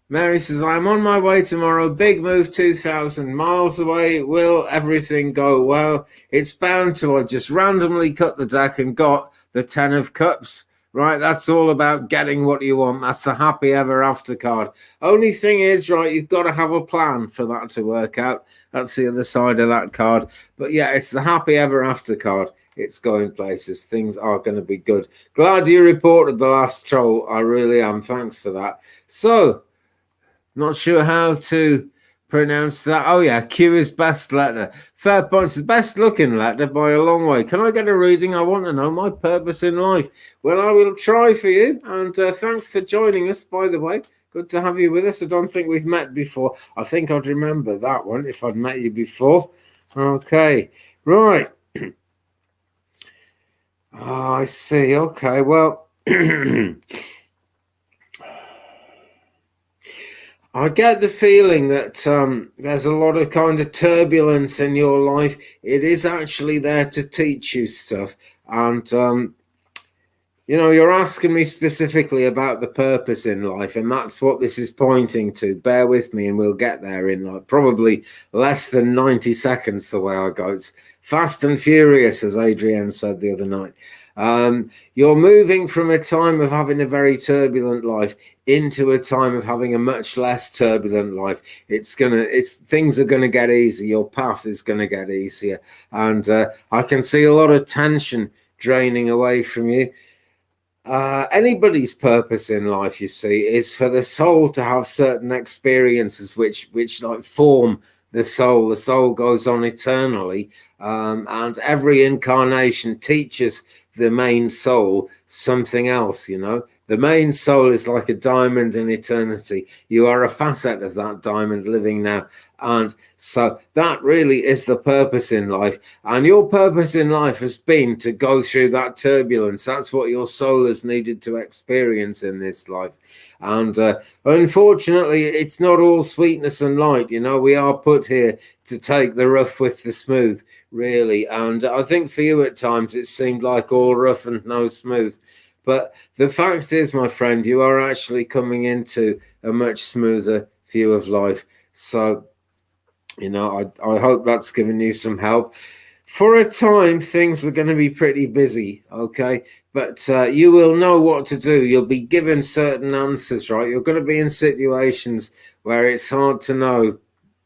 Mary says, I'm on my way tomorrow. Big move, 2,000 miles away. Will everything go well? It's bound to. I just randomly cut the deck and got the 10 of cups. Right, that's all about getting what you want. That's the happy ever after card. Only thing is, right, you've got to have a plan for that to work out. That's the other side of that card. But yeah, it's the happy ever after card. It's going places. Things are going to be good. Glad you reported the last troll. I really am. Thanks for that. So, not sure how to pronounce that. Oh, yeah, Q is best letter. Fair points. The best looking letter by a long way. Can I get a reading? I want to know my purpose in life. Well, I will try for you. And thanks for joining us, by the way. Good to have you with us. I don't think we've met before. I think I'd remember that one if I'd met you before. Okay, right. Oh, I see. Okay, well... I get the feeling that there's a lot of kind of turbulence in your life. It is actually there to teach you stuff. And, you're asking me specifically about the purpose in life, and that's what this is pointing to. Bear with me and we'll get there in like probably less than 90 seconds the way I go. It's fast and furious, as Adrienne said the other night. You're moving from a time of having a very turbulent life into a time of having a much less turbulent life. Things are gonna get easier. Your path is gonna get easier, and I can see a lot of tension draining away from you. Anybody's purpose in life, you see, is for the soul to have certain experiences which like form the soul. The soul goes on eternally, and every incarnation teaches the main soul something else, you know. The main soul is like a diamond in eternity. You are a facet of that diamond living now. And so that really is the purpose in life. And your purpose in life has been to go through that turbulence. That's what your soul has needed to experience in this life. And unfortunately, it's not all sweetness and light. You know, we are put here to take the rough with the smooth, really. And I think for you at times, it seemed like all rough and no smooth. But the fact is, my friend, you are actually coming into a much smoother view of life. So, you know, I hope that's given you some help. For a time, things are going to be pretty busy, okay? But you will know what to do. You'll be given certain answers, right? You're going to be in situations where it's hard to know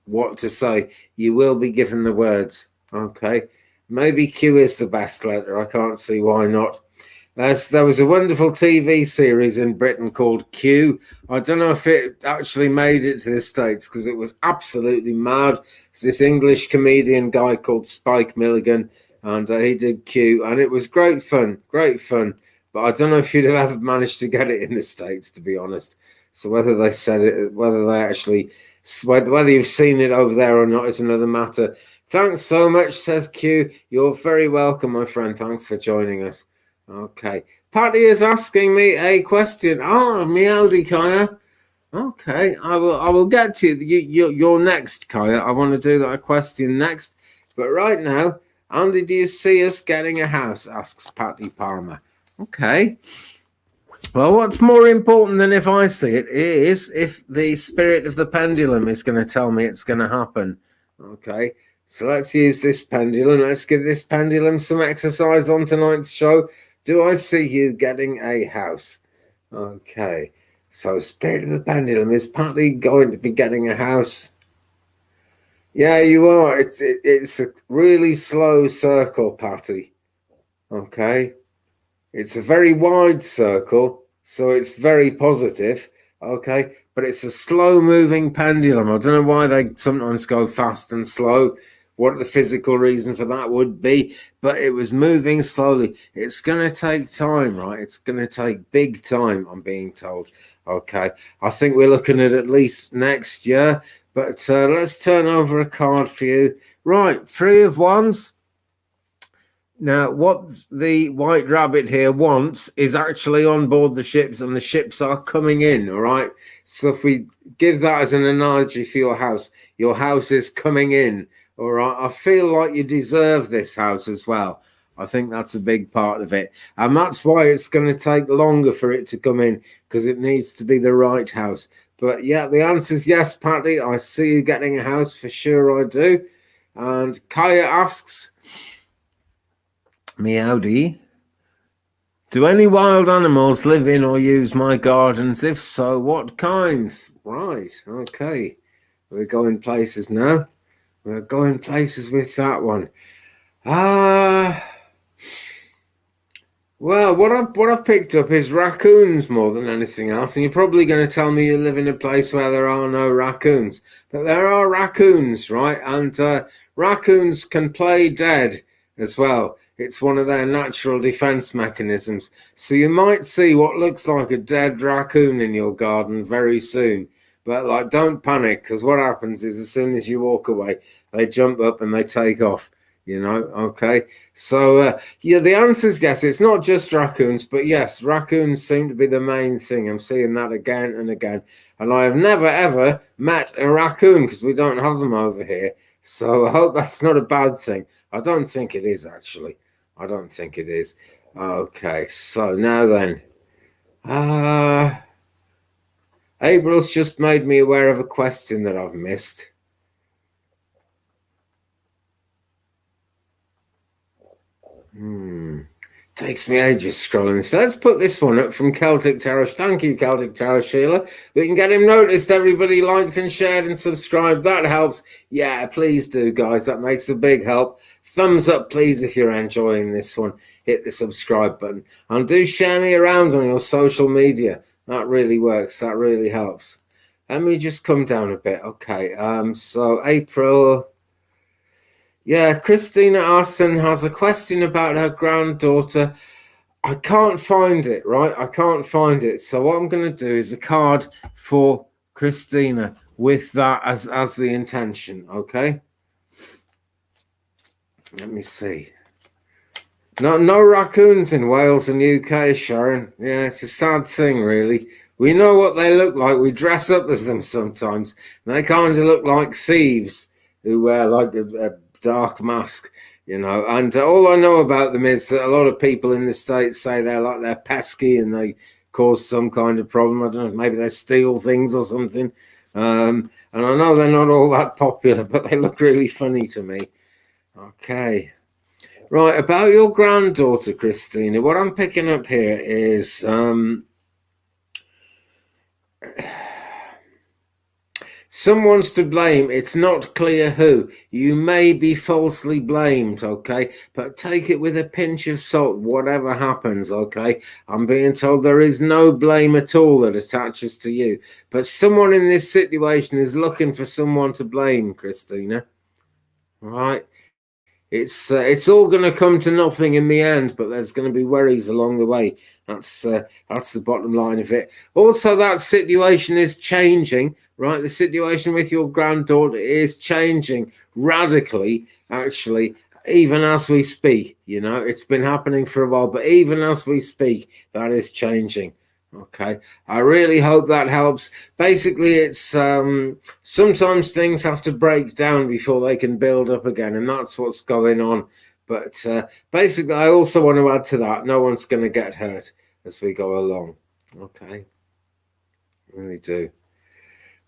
what to say. You will be given the words, okay? Maybe Q is the best letter. I can't see why not. There was a wonderful TV series in Britain called Q. I don't know if it actually made it to the States because it was absolutely mad. It's this English comedian guy called Spike Milligan, and he did Q, and it was great fun, great fun. But I don't know if you'd have ever managed to get it in the States, to be honest. So whether they said it, whether they actually, whether you've seen it over there or not is another matter. Thanks so much, says Q. You're very welcome, my friend. Thanks for joining us. Okay, Patty is asking me a question. Oh, meowdy, Kaya. Okay, I will get to you. You're next, Kaya. I want to do that question next. But right now, Andy, do you see us getting a house? Asks Patty Palmer. Okay. Well, what's more important than if I see it is if the spirit of the pendulum is going to tell me it's going to happen. Okay. So let's use this pendulum. Let's give this pendulum some exercise on tonight's show. Do I see you getting a house? Okay. So spirit of the pendulum, is Patty going to be getting a house? Yeah, you are. It's a really slow circle, Patty. Okay. It's a very wide circle, so it's very positive. Okay. But it's a slow moving pendulum. I don't know why they sometimes go fast and slow, what the physical reason for that would be, but it was moving slowly. It's going to take time, right? It's going to take big time, I'm being told. Okay, I think we're looking at least next year, but let's turn over a card for you. Right, 3 of Wands. Now, what the White Rabbit here wants is actually on board the ships, and the ships are coming in, all right? So if we give that as an analogy for your house is coming in. All right, I feel like you deserve this house as well. I think that's a big part of it. And that's why it's going to take longer for it to come in, because it needs to be the right house. But yeah, the answer is yes, Patty. I see you getting a house for sure, I do. And Kaya asks, Meowdy, do any wild animals live in or use my gardens? If so, what kinds? Right, okay. We're going places now. We're going places with that one. Well, what I've picked up is raccoons more than anything else, and you're probably going to tell me you live in a place where there are no raccoons, but there are raccoons, right? And raccoons can play dead as well. It's one of their natural defense mechanisms. So you might see what looks like a dead raccoon in your garden very soon. But like, don't panic, because what happens is as soon as you walk away, they jump up and they take off, you know, okay? So, yeah, the answer is yes. It's not just raccoons, but yes, raccoons seem to be the main thing. I'm seeing that again and again. And I have never, ever met a raccoon because we don't have them over here. So I hope that's not a bad thing. I don't think it is, actually. I don't think it is. Okay, so now then. April's just made me aware of a question that I've missed. Takes me ages scrolling. So let's put this one up from Celtic Tarot. Thank you, Celtic Tarot Sheila. We can get him noticed. Everybody liked and shared and subscribed. That helps. Yeah, please do, guys. That makes a big help. Thumbs up, please, if you're enjoying this one. Hit the subscribe button. And do share me around on your social media. That really works. That really helps. Let me just come down a bit. Okay. So April. Yeah, Christina Arson has a question about her granddaughter. I can't find it, right? I can't find it. So what I'm going to do is a card for Christina with that as the intention, okay? Let me see. No raccoons in Wales and UK, Sharon. Yeah, it's a sad thing, really. We know what they look like. We dress up as them sometimes. They kind of look like thieves who wear like a dark mask, you know. And all I know about them is that a lot of people in the States say they're pesky and they cause some kind of problem. I don't know, maybe they steal things or something. And I know they're not all that popular, but they look really funny to me. Okay. Right, about your granddaughter, Christina, what I'm picking up here is someone's to blame. It's not clear who. You may be falsely blamed, okay? But take it with a pinch of salt, whatever happens, okay? I'm being told there is no blame at all that attaches to you. But someone in this situation is looking for someone to blame, Christina. All right? It's all going to come to nothing in the end, but there's going to be worries along the way. That's the bottom line of it. Also, that situation is changing, right? The situation with your granddaughter is changing radically, actually, even as we speak. You know, it's been happening for a while, but even as we speak, that is changing. Okay, I really hope that helps. Basically, it's sometimes things have to break down before they can build up again, and that's what's going on. But basically, I also want to add to that, no one's going to get hurt as we go along. Okay, really do.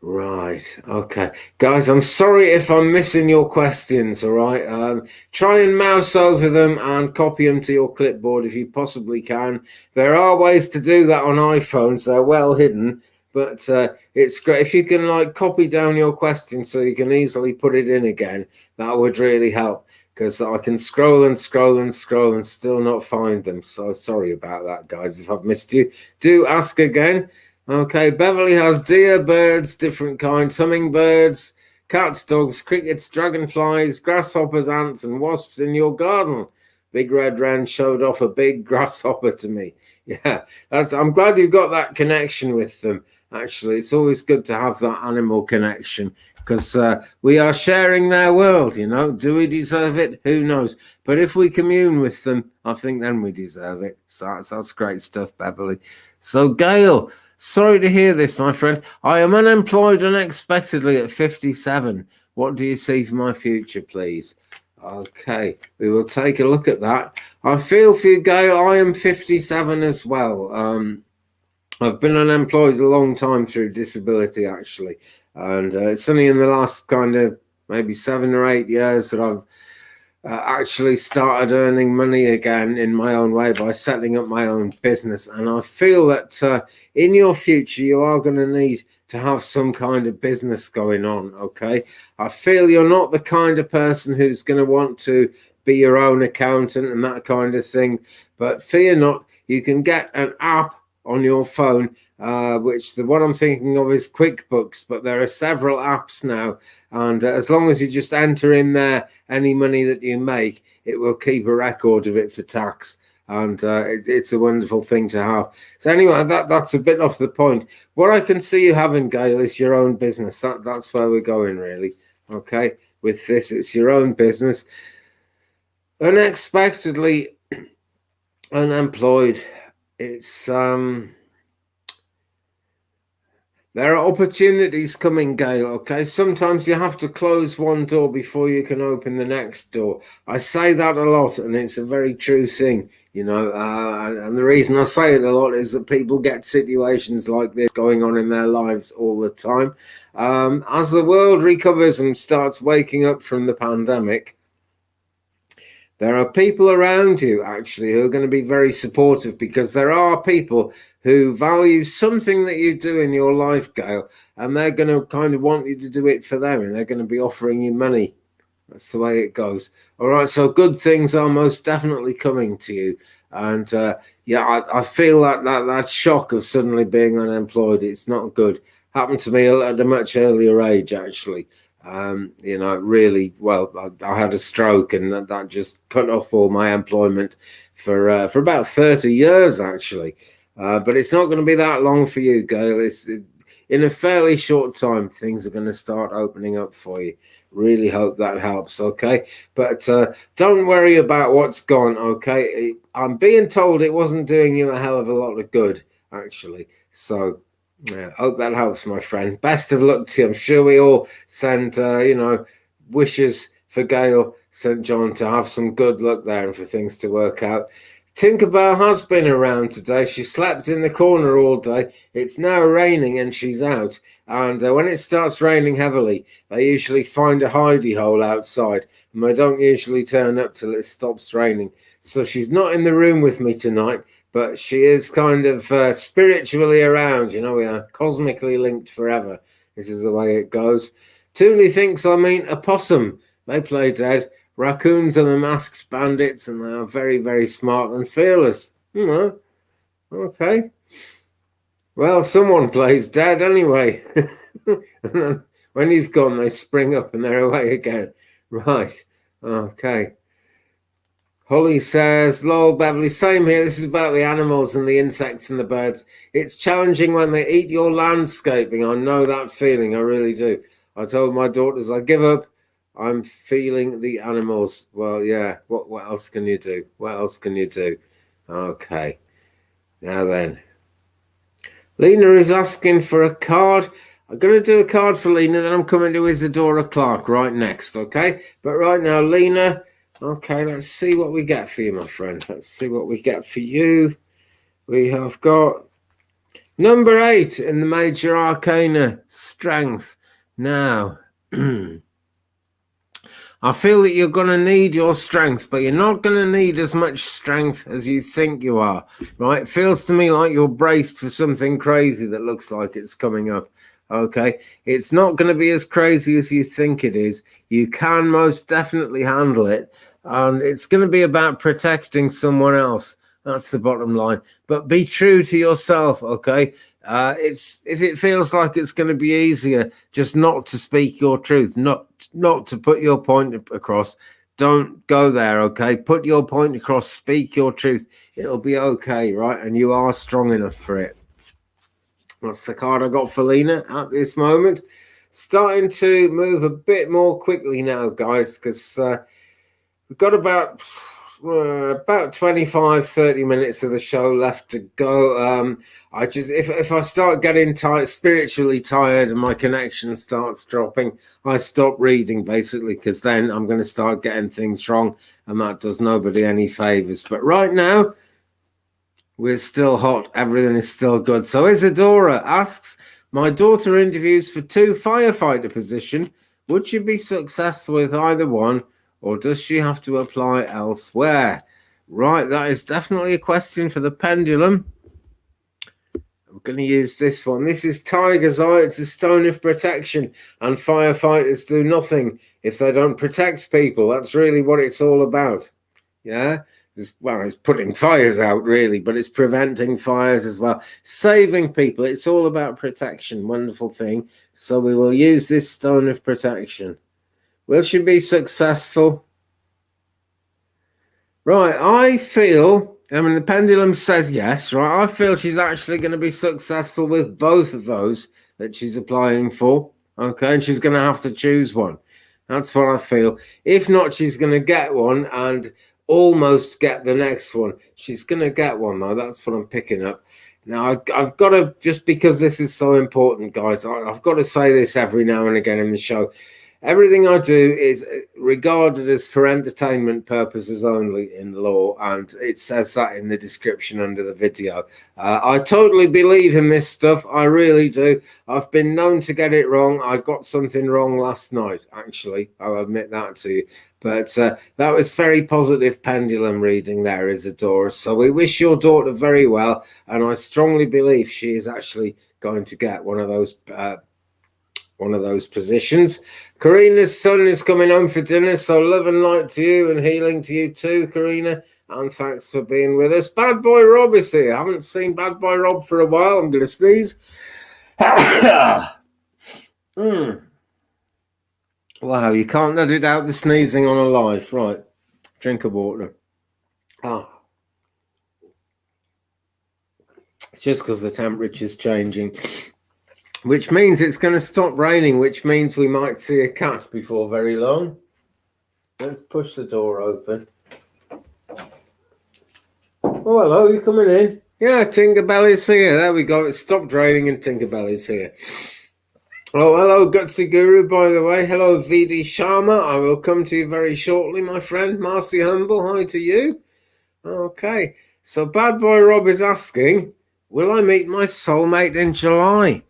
Right. Okay. Guys, I'm sorry if I'm missing your questions, all right? Try and mouse over them and copy them to your clipboard if you possibly can. There are ways to do that on iPhones. They're well hidden, but it's great. If you can, like, copy down your questions so you can easily put it in again, that would really help, because I can scroll and scroll and scroll and still not find them. So sorry about that, guys, if I've missed you. Do ask again. Okay, Beverly has deer, birds, different kinds, hummingbirds, cats, dogs, crickets, dragonflies, grasshoppers, ants, and wasps in your garden. Big Red Wren showed off a big grasshopper to me. Yeah, I'm glad you've got that connection with them, actually. It's always good to have that animal connection, because we are sharing their world, you know. Do we deserve it? Who knows? But if we commune with them, I think then we deserve it. So that's great stuff, Beverly. So, Gail, sorry to hear this, my friend. I am unemployed unexpectedly at 57. What do you see for my future, please? Okay, we will take a look at that. I feel for you, Gail. I am 57 as well. I've been unemployed a long time through disability, actually. And it's only in the last kind of maybe 7 or 8 years that I've actually started earning money again in my own way by setting up my own business. And I feel that in your future, you are going to need to have some kind of business going on, okay? I feel you're not the kind of person who's going to want to be your own accountant and that kind of thing. But fear not, you can get an app on your phone, which the one I'm thinking of is QuickBooks, but there are several apps now. And as long as you just enter in there any money that you make, it will keep a record of it for tax. And it's a wonderful thing to have. So anyway, that's a bit off the point. What I can see you having, Gail, is your own business. That's where we're going, really. Okay, with this, it's your own business. Unexpectedly unemployed. It's there are opportunities coming, Gail, okay? Sometimes you have to close one door before you can open the next door. I say that a lot, and it's a very true thing, you know. And the reason I say it a lot is that people get situations like this going on in their lives all the time. As the world recovers and starts waking up from the pandemic, there are people around you, actually, who are going to be very supportive, because there are people who value something that you do in your life, Gail, and they're going to kind of want you to do it for them, and they're going to be offering you money. That's the way it goes. All right, so good things are most definitely coming to you. And yeah, I feel that shock of suddenly being unemployed, it's not good. Happened to me at a much earlier age, actually. Really, well, I had a stroke, and that just cut off all my employment for about 30 years, actually. But it's not going to be that long for you, Gail. In a fairly short time, things are going to start opening up for you. Really hope that helps, okay? But don't worry about what's gone, okay? I'm being told it wasn't doing you a hell of a lot of good, actually. So, yeah, hope that helps, my friend. Best of luck to you. I'm sure we all send, wishes for Gail St. John to have some good luck there and for things to work out. Tinkerbell has been around today. She slept in the corner all day. It's now raining and she's out. And when it starts raining heavily, they usually find a hidey hole outside. And they don't usually turn up till it stops raining. So she's not in the room with me tonight, but she is kind of spiritually around. We are cosmically linked forever. This is the way it goes. Tooley thinks I mean a possum. They play dead. Raccoons are the masked bandits, and they are very, very smart and fearless. Okay. Well, someone plays dead anyway. And then when you've gone, they spring up and they're away again. Right. Okay. Holly says, lol, Beverly, same here. This is about the animals and the insects and the birds. It's challenging when they eat your landscaping. I know that feeling. I really do. I told my daughters I give up. I'm feeling the animals. Well, yeah. What else can you do? What else can you do? Okay. Now then. Lena is asking for a card. I'm going to do a card for Lena, then I'm coming to Isadora Clark right next, okay? But right now, Lena, okay, let's see what we get for you, my friend. Let's see what we get for you. We have got number 8 in the Major Arcana, Strength. Now, I feel that you're going to need your strength, but you're not going to need as much strength as you think you are, right? It feels to me like you're braced for something crazy that looks like it's coming up, okay? It's not going to be as crazy as you think it is. You can most definitely handle it, and it's going to be about protecting someone else. That's the bottom line. But be true to yourself, okay? If it feels like it's going to be easier just not to speak your truth, not to put your point across, don't go there, okay? Put your point across, speak your truth. It'll be okay, right? And you are strong enough for it. That's the card I got for Lena at this moment. Starting to move a bit more quickly now, guys, because we've got about 25-30 minutes of the show left to go. I just if I start getting spiritually tired and my connection starts dropping, I stop reading basically, because then I'm going to start getting things wrong, and that does nobody any favors. But right now we're still hot, everything is still good. So Isadora asks, my daughter interviews for 2 firefighter position. Would she be successful with either one, or does she have to apply elsewhere? Right, that is definitely a question for the pendulum. I'm going to use this one. This is Tiger's Eye. It's a stone of protection, and firefighters do nothing if they don't protect people. That's really what it's all about. Yeah? It's putting fires out, really, but it's preventing fires as well. Saving people. It's all about protection. Wonderful thing. So we will use this stone of protection. Will she be successful? Right, the pendulum says yes, right? I feel she's actually going to be successful with both of those that she's applying for, okay? And she's going to have to choose one. That's what I feel. If not, she's going to get one and almost get the next one. She's going to get one, though. That's what I'm picking up. Now, I've got to, just because this is so important, guys, I've got to say this every now and again in the show. Everything I do is regarded as for entertainment purposes only in law, and it says that in the description under the video. I totally believe in this stuff. I really do. I've been known to get it wrong. I got something wrong last night, actually. I'll admit that to you. But that was very positive pendulum reading there, Isadora. So we wish your daughter very well, and I strongly believe she is actually going to get one of those positions. Karina's son is coming home for dinner, so love and light to you and healing to you too, Karina, and thanks for being with us. Bad Boy Rob is here. I haven't seen Bad Boy Rob for a while. I'm going to sneeze. Wow, you can't edit out the sneezing on a live. Right, drink of water. It's just because the temperature's changing, which means it's going to stop raining, which means we might see a cat before very long. Let's push the door open. Oh, hello, you coming in? Yeah, Tinkerbelly's here. There we go. It stopped raining and Tinkerbelly's here. Oh, hello, Gutsy Guru, by the way. Hello, VD Sharma. I will come to you very shortly, my friend. Marcy Humble, hi to you. Okay, so Bad Boy Rob is asking, will I meet my soulmate in July?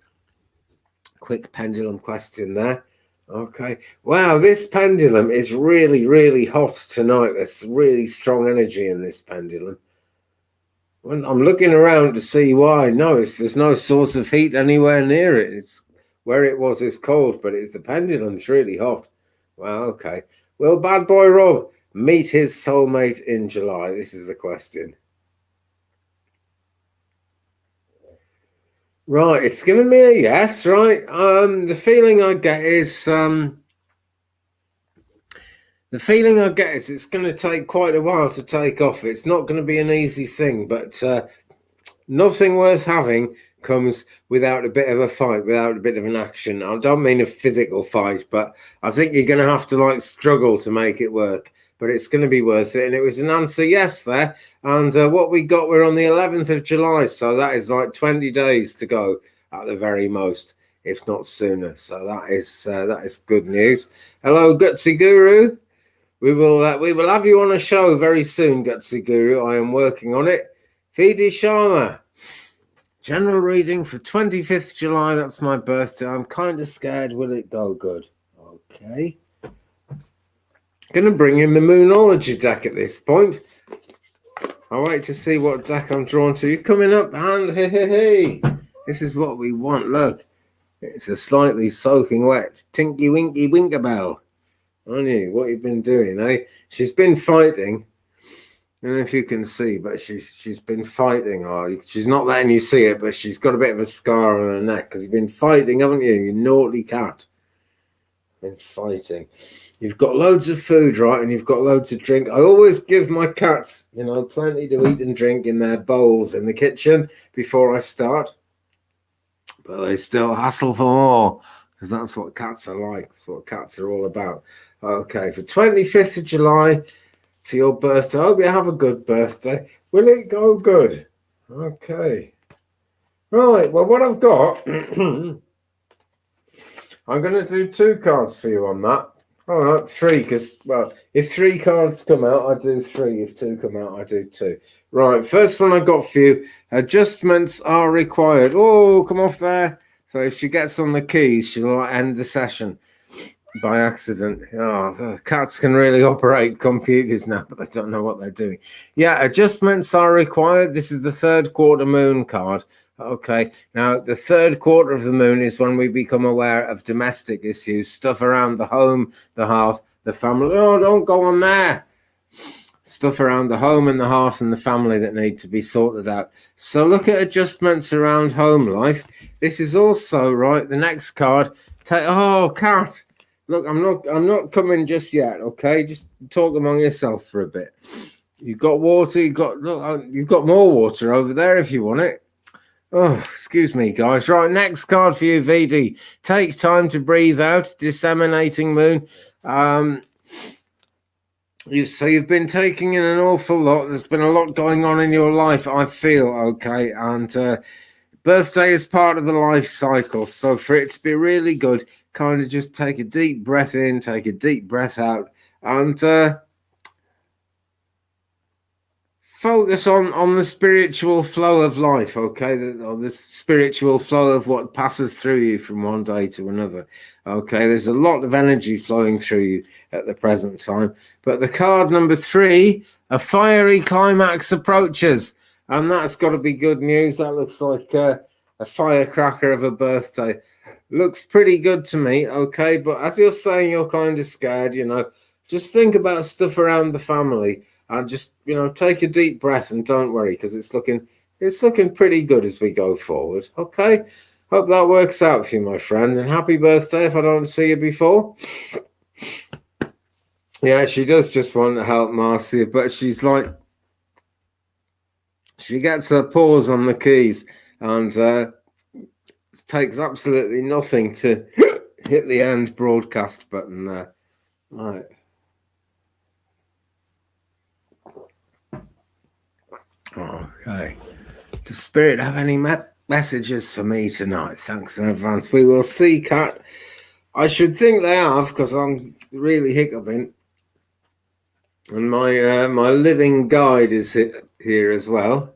Quick pendulum question there. Okay, wow, this pendulum is really, really hot tonight. There's really strong energy in this pendulum. When I'm looking around to see why. No, there's no source of heat anywhere near it. It's where it was is cold, but the pendulum's really hot. Wow, okay. Will Bad Boy Rob meet his soulmate in July? This is the question. Right, it's giving me a yes, right? The feeling I get is it's going to take quite a while to take off. It's not going to be an easy thing, but nothing worth having comes without a bit of a fight, without a bit of an action. I don't mean a physical fight, but I think you're going to have to struggle to make it work. But it's going to be worth it. And it was an answer yes there. And what we got, we're on the 11th of July. So that is 20 days to go at the very most, if not sooner. So that is good news. Hello, Gutsy Guru. We will have you on a show very soon, Gutsy Guru. I am working on it. VD Sharma. General reading for 25th July. That's my birthday. I'm kind of scared. Will it go good? Okay. Going to bring in the Moonology deck at this point. I'll wait to see what deck I'm drawn to. You're coming up, and hey. This is what we want. Look. It's a slightly soaking wet Tinky Winky Winkerbell. Aren't you? What you've been doing, eh? She's been fighting. I don't know if you can see, but she's been fighting. She's not letting you see it, but she's got a bit of a scar on her neck because you've been fighting, haven't you? You naughty cat. Been fighting. You've got loads of food, right? And you've got loads of drink. I always give my cats, plenty to eat and drink in their bowls in the kitchen before I start. But they still hassle for more because that's what cats are like. That's what cats are all about. Okay, for 25th of July, for your birthday. I hope you have a good birthday. Will it go good? Okay. Right, well, what I've got, I'm going to do 2 cards for you on that. All right, 3, because, if 3 cards come out, I do 3. If 2 come out, I do 2. Right, first one I got for you. Adjustments are required. Oh, come off there. So if she gets on the keys, she'll end the session by accident. Cats can really operate computers now, but they don't know what they're doing. Yeah, adjustments are required. This is the 3rd quarter moon card. Okay, now the 3rd quarter of the moon is when we become aware of domestic issues, stuff around the home, the hearth, the family. Oh, don't go on there. Stuff around the home and the hearth and the family that need to be sorted out. So look at adjustments around home life. This is also right. The next card. Cat. Look, I'm not coming just yet. Okay, just talk among yourself for a bit. You've got water. You've got more water over there if you want it. Oh, excuse me, guys. Right, next card for you, VD. Take time to breathe out. Disseminating moon. You've been taking in an awful lot. There's been a lot going on in your life, I feel, okay? And birthday is part of the life cycle. So for it to be really good, kind of just take a deep breath in, take a deep breath out, and focus on the spiritual flow of life, okay? The spiritual flow of what passes through you from one day to another. Okay, there's a lot of energy flowing through you at the present time. But the card number 3, a fiery climax approaches. And that's got to be good news. That looks like a firecracker of a birthday. Looks pretty good to me, okay? But as you're saying, you're kind of scared, Just think about stuff around the family. And just, take a deep breath and don't worry, because it's looking pretty good as we go forward, okay? Hope that works out for you, my friend, and happy birthday if I don't see you before. Yeah, she does just want to help Marcia, but she's like, she gets her paws on the keys and it takes absolutely nothing to hit the end broadcast button there. Right. Okay. Does Spirit have any messages for me tonight? Thanks in advance. We will see, Kat. I should think they have, because I'm really hiccuping. And my living guide is here as well.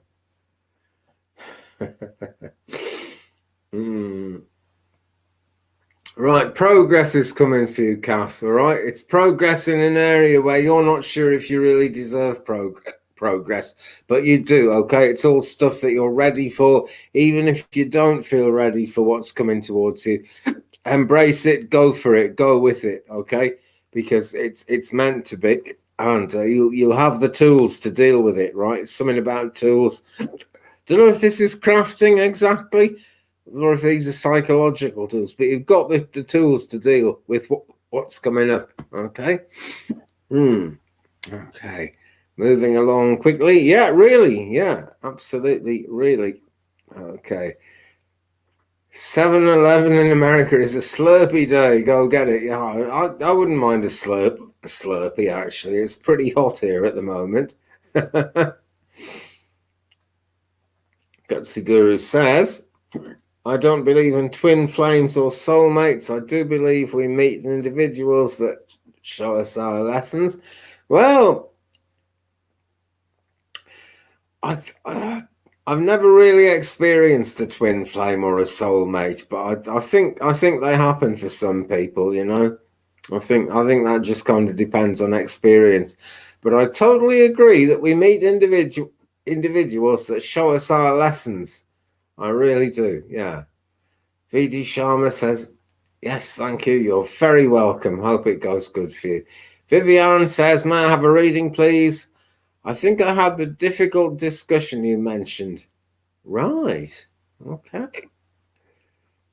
Right, progress is coming for you, Kath, all right? It's progress in an area where you're not sure if you really deserve progress, but you do, okay? It's all stuff that you're ready for, even if you don't feel ready for what's coming towards you. Embrace it, go for it, go with it, okay? Because it's meant to be, and you'll have the tools to deal with it, right? It's something about tools. Don't know if this is crafting exactly, or if these are psychological tools, but you've got the tools to deal with what's coming up, okay? Okay, moving along quickly. Yeah, really, yeah, absolutely, really. Okay. 7-Eleven in America is a Slurpee day. Go get it. Yeah, I wouldn't mind a Slurpee, actually. It's pretty hot here at the moment. Gutsy Guru says, I don't believe in twin flames or soulmates. I do believe we meet individuals that show us our lessons. Well, I've never really experienced a twin flame or a soulmate, but I think they happen for some people, you know. I think that just kind of depends on experience. But I totally agree that we meet individuals that show us our lessons. I really do, yeah. VD Sharma says, yes, thank you. You're very welcome. Hope it goes good for you. Vivian says, may I have a reading, please? I think I had the difficult discussion you mentioned. Right. Okay.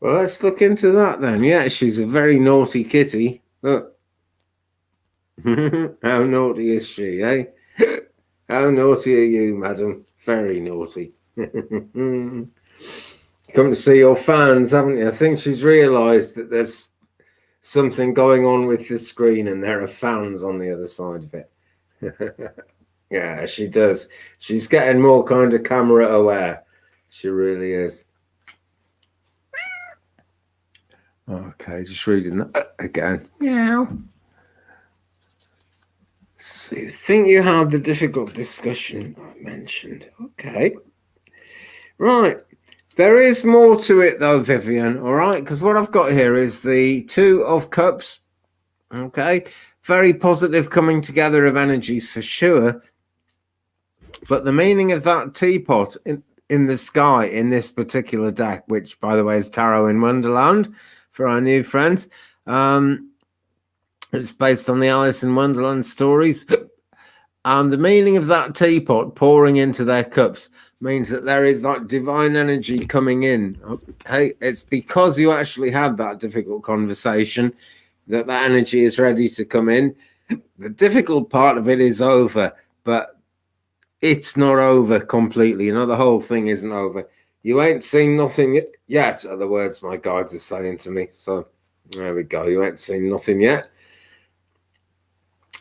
Well, let's look into that then. Yeah, she's a very naughty kitty. Look. How naughty is she, eh? How naughty are you, madam? Very naughty. Come to see your fans, haven't you? I think she's realised that there's something going on with the screen and there are fans on the other side of it. Yeah, she does. She's getting more kind of camera aware. She really is. Okay, just reading that again. Meow. So you think you had the difficult discussion I mentioned. Okay. Right. There is more to it though, Vivian, all right? Because what I've got here is the Two of Cups. Okay. Very positive coming together of energies for sure. But the meaning of that teapot in the sky in this particular deck, which by the way is Tarot in Wonderland for our new friends. It's based on the Alice in Wonderland stories. And the meaning of that teapot pouring into their cups means that there is like divine energy coming in. Okay, it's because you actually had that difficult conversation that energy is ready to come in. The difficult part of it is over, but it's not over completely. You know, the whole thing isn't over. You ain't seen nothing yet, are the words my guides are saying to me. So there we go. You ain't seen nothing yet.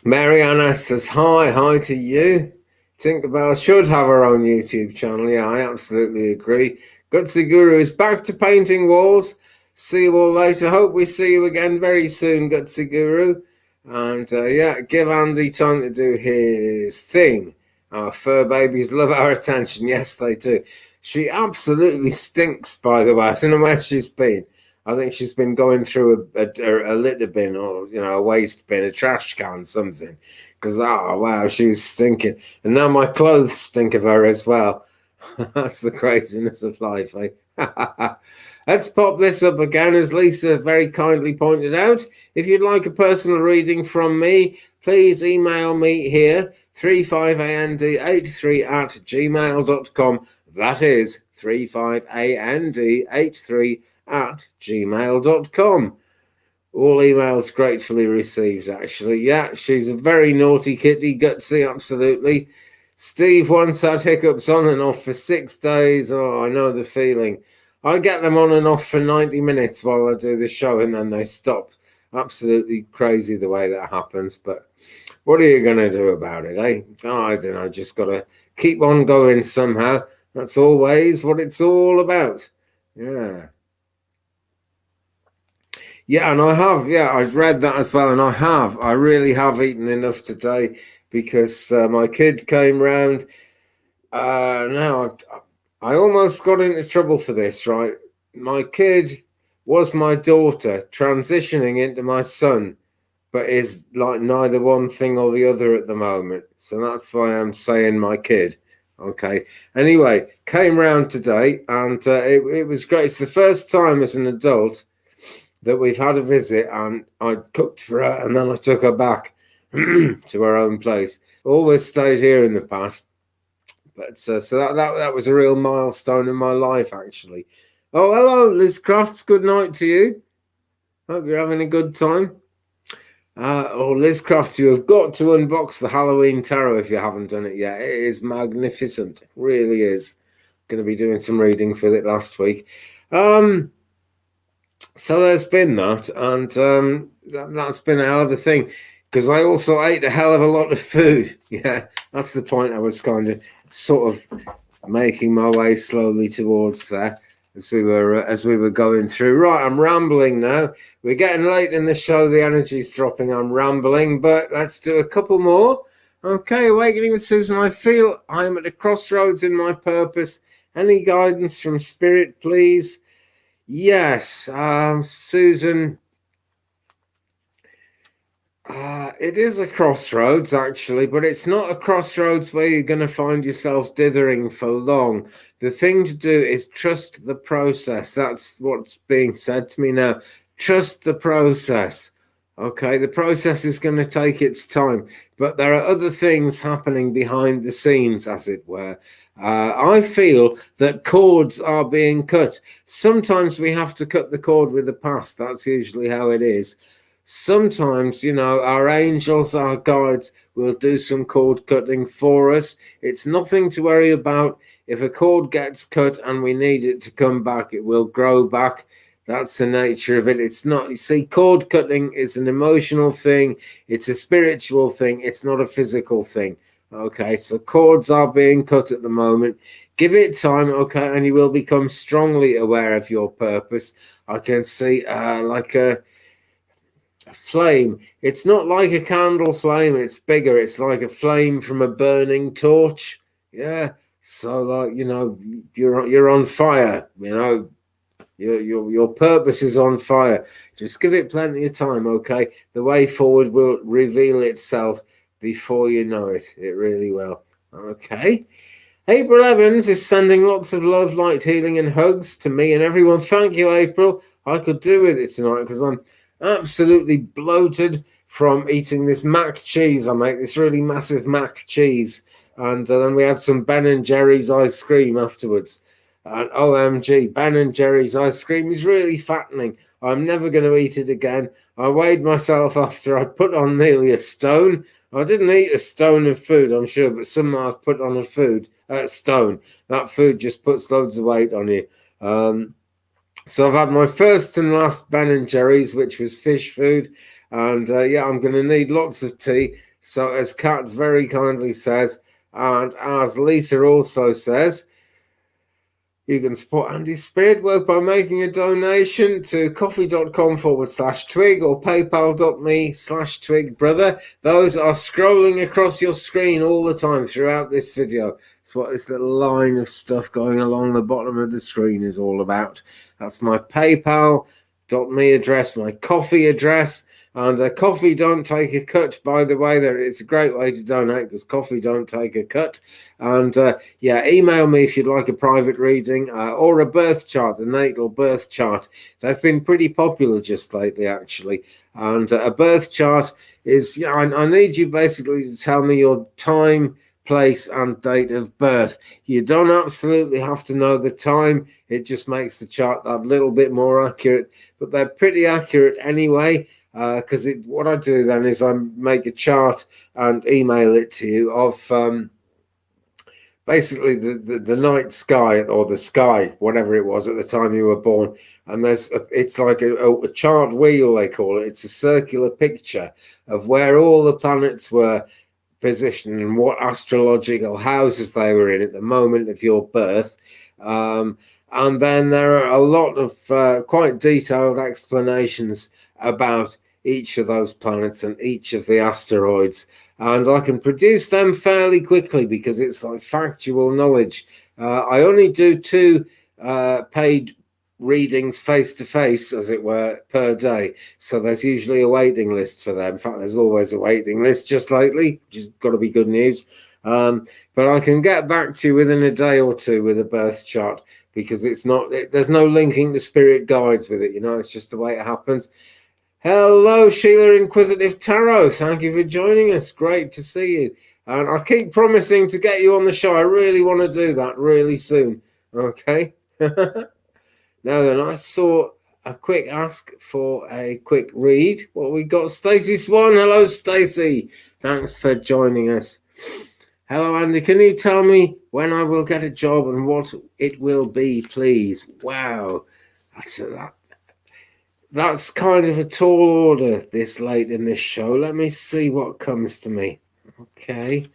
Mariana says, hi to you. Tinkerbell should have her own YouTube channel. Yeah, I absolutely agree. Gutsy Guru is back to painting walls. See you all later. Hope we see you again very soon, Gutsy Guru. And yeah, give Andy time to do his thing. Our fur babies love our attention. Yes, they do. She absolutely stinks, by the way. I don't know where she's been. I think she's been going through a litter bin or, you know, a waste bin, a trash can, something. Because, oh, wow, she was stinking. And now my clothes stink of her as well. That's the craziness of life, eh? Let's pop this up again, as Lisa very kindly pointed out. If you'd like a personal reading from me, please email me here, 35and83@gmail.com. That is 35and83@gmail.com. All emails gratefully received, actually. Yeah, she's a very naughty kitty, gutsy, absolutely. Steve once had hiccups on and off for 6 days. Oh, I know the feeling. I get them on and off for 90 minutes while I do the show, and then they stop. Absolutely crazy the way that happens, but what are you going to do about it, eh? Oh, I don't know, just got to keep on going somehow. That's always what it's all about. Yeah. Yeah, and I've read that as well, and I really have eaten enough today because my kid came round. Now, I almost got into trouble for this, right? My kid was my daughter transitioning into my son, but is like neither one thing or the other at the moment. So that's why I'm saying my kid. Okay. Anyway, came round today, and it was great. It's the first time as an adult that we've had a visit, and I cooked for her and then I took her back to her own place. Always stayed here in the past, but so that was a real milestone in my life, actually. Oh, hello, Liz Crafts. Good night to you. Hope you're having a good time. Liz Crafts, you have got to unbox the Halloween Tarot if you haven't done it yet. It is magnificent. It really is. Going to be doing some readings with it last week. So there's been that, and that's been a hell of a thing, because I also ate a hell of a lot of food. Yeah, that's the point I was kind of sort of making my way slowly towards there as we were going through. Right, I'm rambling now. We're getting late in the show. The energy's dropping. I'm rambling, but let's do a couple more. Okay, Awakening with Susan. I feel I'm at a crossroads in my purpose. Any guidance from Spirit, please? Yes, Susan, it is a crossroads, actually, but it's not a crossroads where you're going to find yourself dithering for long. The thing to do is trust the process. That's what's being said to me now. Trust the process. Okay, the process is going to take its time, but there are other things happening behind the scenes, as it were. I feel that cords are being cut. Sometimes we have to cut the cord with the past. That's usually how it is. Sometimes, our angels, our guides will do some cord cutting for us. It's nothing to worry about. If a cord gets cut and we need it to come back, it will grow back. That's the nature of it. It's not, you see, cord cutting is an emotional thing. It's a spiritual thing. It's not a physical thing. Okay, so cords are being cut at the moment. Give it time, okay, and you will become strongly aware of your purpose. I can see like a flame. It's not like a candle flame. It's bigger. It's like a flame from a burning torch. Yeah. So, like, you're on fire. Your purpose is on fire. Just give it plenty of time, okay? The way forward will reveal itself before you know it. It really will. Okay. April Evans is sending lots of love, light, healing, and hugs to me and everyone. Thank you, April. I could do with it tonight because I'm absolutely bloated from eating this mac cheese. I make this really massive mac cheese. And then we had some Ben & Jerry's ice cream afterwards. And OMG, Ben & Jerry's ice cream is really fattening. I'm never going to eat it again. I weighed myself after I put on nearly a stone. I didn't eat a stone of food, I'm sure, but somehow I've put on a stone. That food just puts loads of weight on you. So I've had my first and last Ben & Jerry's, which was fish food. And I'm going to need lots of tea. So as Kat very kindly says, and as Lisa also says, you can support Andy's spirit work by making a donation to coffee.com/twig or paypal.me/twig brother. Those are scrolling across your screen all the time throughout this video. It's what this little line of stuff going along the bottom of the screen is all about. That's my paypal.me address, my coffee address. And coffee don't take a cut, by the way. It's a great way to donate because coffee don't take a cut. And email me if you'd like a private reading or a birth chart, a natal birth chart. They've been pretty popular just lately, actually. And a birth chart is, I need you basically to tell me your time, place, and date of birth. You don't absolutely have to know the time. It just makes the chart that little bit more accurate, but they're pretty accurate anyway, because what I do then is I make a chart and email it to you of basically the night sky, or the sky, whatever it was at the time you were born. And it's like a chart wheel, they call it. It's a circular picture of where all the planets were positioned and what astrological houses they were in at the moment of your birth. And then there are a lot of quite detailed explanations about each of those planets and each of the asteroids. And I can produce them fairly quickly because it's like factual knowledge. I only do 2 paid readings face to face, as it were, per day. So there's usually a waiting list for them. In fact, there's always a waiting list just lately, which has got to be good news. But I can get back to you within a day or 2 with a birth chart, because there's no linking to spirit guides with it. It's just the way it happens. Hello, Sheila Inquisitive Tarot. Thank you for joining us. Great to see you. And I keep promising to get you on the show. I really want to do that really soon. Okay. Now then, I saw a quick ask for a quick read. What we got? Stacey Swan. Hello, Stacey. Thanks for joining us. Hello, Andy. Can you tell me when I will get a job and what it will be, please? Wow. That's kind of a tall order this late in this show. Let me see what comes to me. Okay.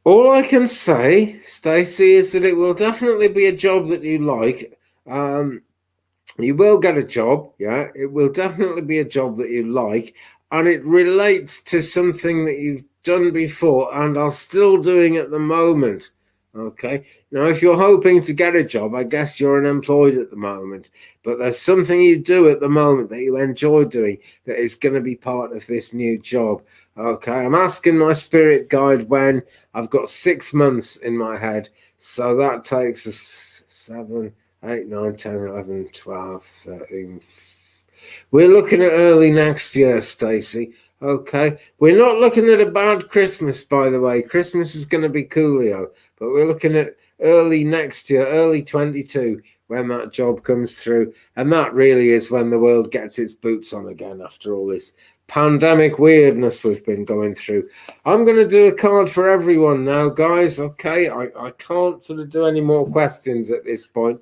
All I can say, Stacey, is that it will definitely be a job that you like. You will get a job, yeah. It will definitely be a job that you like, and it relates to something that you've done before and are still doing at the moment. Okay. Now, if you're hoping to get a job, I guess you're unemployed at the moment, but there's something you do at the moment that you enjoy doing that is going to be part of this new job. Okay. I'm asking my spirit guide when. I've got 6 months in my head. So that takes us 7, 8, 9, 10, 11, 12, 13. We're looking at early next year, Stacey. Okay. We're not looking at a bad Christmas, by the way. Christmas is going to be coolio, but we're looking at early next year, early 22, when that job comes through. And that really is when the world gets its boots on again after all this pandemic weirdness we've been going through. I'm going to do a card for everyone now, guys. Okay. I can't sort of do any more questions at this point,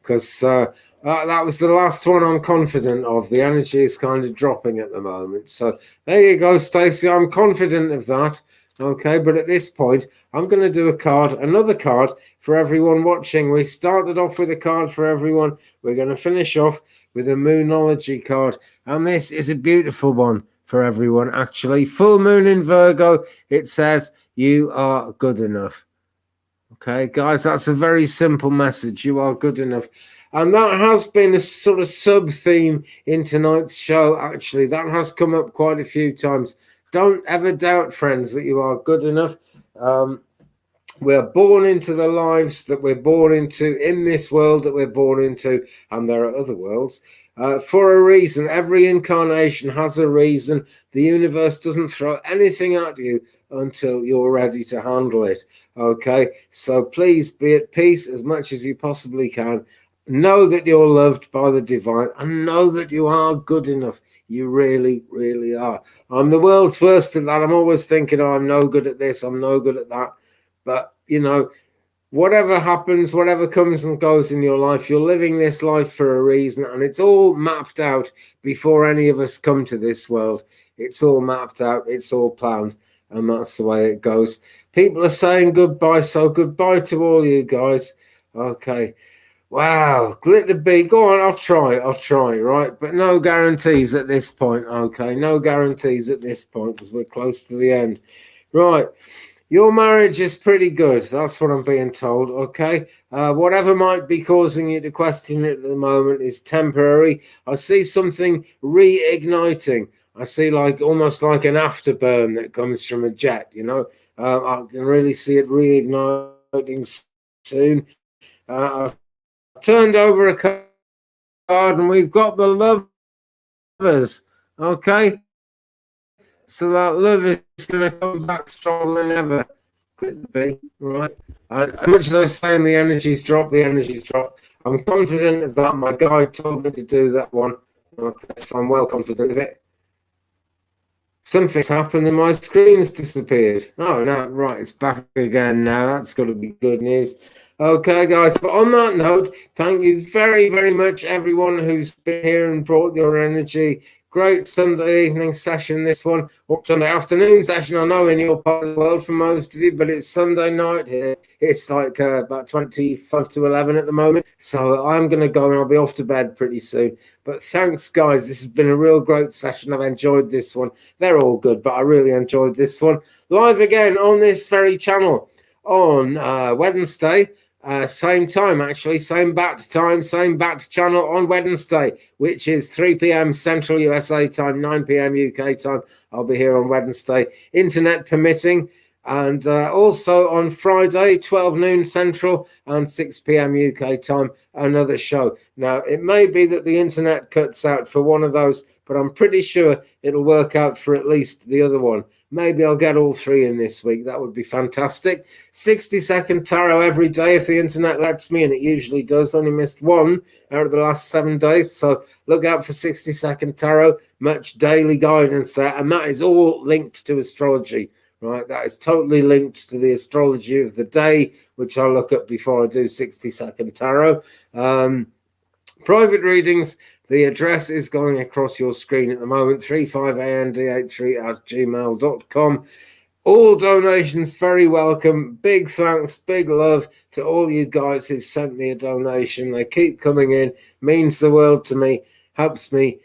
because that was the last one I'm confident of. The energy is kind of dropping at the moment. So there you go, Stacey. I'm confident of that. Okay, but at this point, I'm going to do another card for everyone watching. We started off with a card for everyone. We're going to finish off with a Moonology card. And this is a beautiful one for everyone, actually. Full moon in Virgo. It says, you are good enough. Okay, guys, that's a very simple message. You are good enough. And that has been a sort of sub-theme in tonight's show, actually. That has come up quite a few times. Don't ever doubt, friends, that you are good enough. We're born into the lives that we're born into, in this world that we're born into, and there are other worlds, for a reason. Every incarnation has a reason. The universe doesn't throw anything at you until you're ready to handle it. Okay, so please be at peace as much as you possibly can. Know that you're loved by the divine, and know that you are good enough. You really, really are. I'm the world's worst at that. I'm always thinking, oh, I'm no good at this, I'm no good at that. But, whatever happens, whatever comes and goes in your life, you're living this life for a reason, and it's all mapped out before any of us come to this world. It's all mapped out, it's all planned, and that's the way it goes. People are saying goodbye, so goodbye to all you guys. Okay. Wow, glitter bee. Go on, I'll try, right? But no guarantees at this point, okay? No guarantees at this point, because we're close to the end. Right. Your marriage is pretty good. That's what I'm being told, okay? Whatever might be causing you to question it at the moment is temporary. I see something reigniting. I see almost like an afterburn that comes from a jet, I can really see it reigniting soon. I've turned over a card and we've got the lovers, okay? So that love is going to come back stronger than ever. Click the B, right? As much as I was saying the energy's dropped, I'm confident of that. My guide told me to do that one. Okay, so I'm well confident of it. Something's happened and my screen's disappeared. Oh, no, right, it's back again now. That's got to be good news. Okay, guys, but on that note, thank you very, very much, everyone who's been here and brought your energy. Great Sunday evening session, this one. Or Sunday afternoon session, I know, in your part of the world for most of you, but it's Sunday night here. It's like about 25 to 11 at the moment. So I'm going to go and I'll be off to bed pretty soon. But thanks, guys. This has been a real great session. I've enjoyed this one. They're all good, but I really enjoyed this one. Live again on this very channel on Wednesday. Same time, actually, same bat time, same bat channel on Wednesday, which is 3 p.m. Central USA time, 9 p.m. UK time. I'll be here on Wednesday, internet permitting. And also on Friday, 12 noon Central and 6 p.m. UK time, another show. Now, it may be that the internet cuts out for one of those, but I'm pretty sure it'll work out for at least the other one. Maybe I'll get all three in this week. That would be fantastic. 60-second tarot every day if the internet lets me, and it usually does. Only missed one out of the last 7 days. So look out for 60-second tarot. Much daily guidance there. And that is all linked to astrology, right? That is totally linked to the astrology of the day, which I'll look at before I do 60-second tarot. Private readings. The address is going across your screen at the moment, 35and83@gmail.com. All donations very welcome. Big thanks, big love to all you guys who've sent me a donation. They keep coming in, means the world to me, helps me,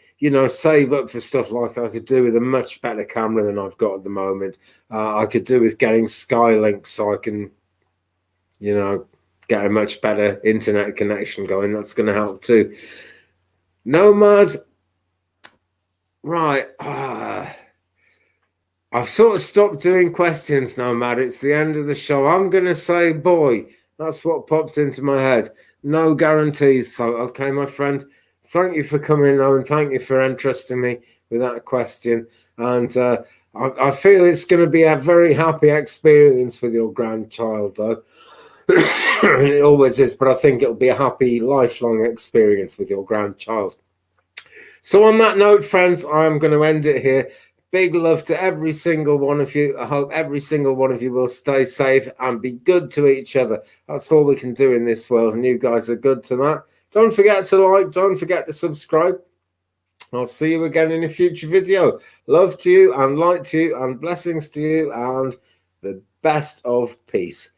save up for stuff like I could do with a much better camera than I've got at the moment. I could do with getting Skylink so I can, get a much better internet connection going. That's going to help too. Nomad, right. I've sort of stopped doing questions, Nomad. It's the end of the show. I'm going to say, boy, that's what popped into my head. No guarantees, though. Okay, my friend. Thank you for coming on and thank you for entrusting me with that question. And I feel it's going to be a very happy experience with your grandchild, though. It always is, but I think it'll be a happy, lifelong experience with your grandchild. So on that note, friends, I'm going to end it here. Big love to every single one of you. I hope every single one of you will stay safe and be good to each other. That's all we can do in this world, and you guys are good to that. Don't forget to like, don't forget to subscribe. I'll see you again in a future video. Love to you and light to you and blessings to you and the best of peace.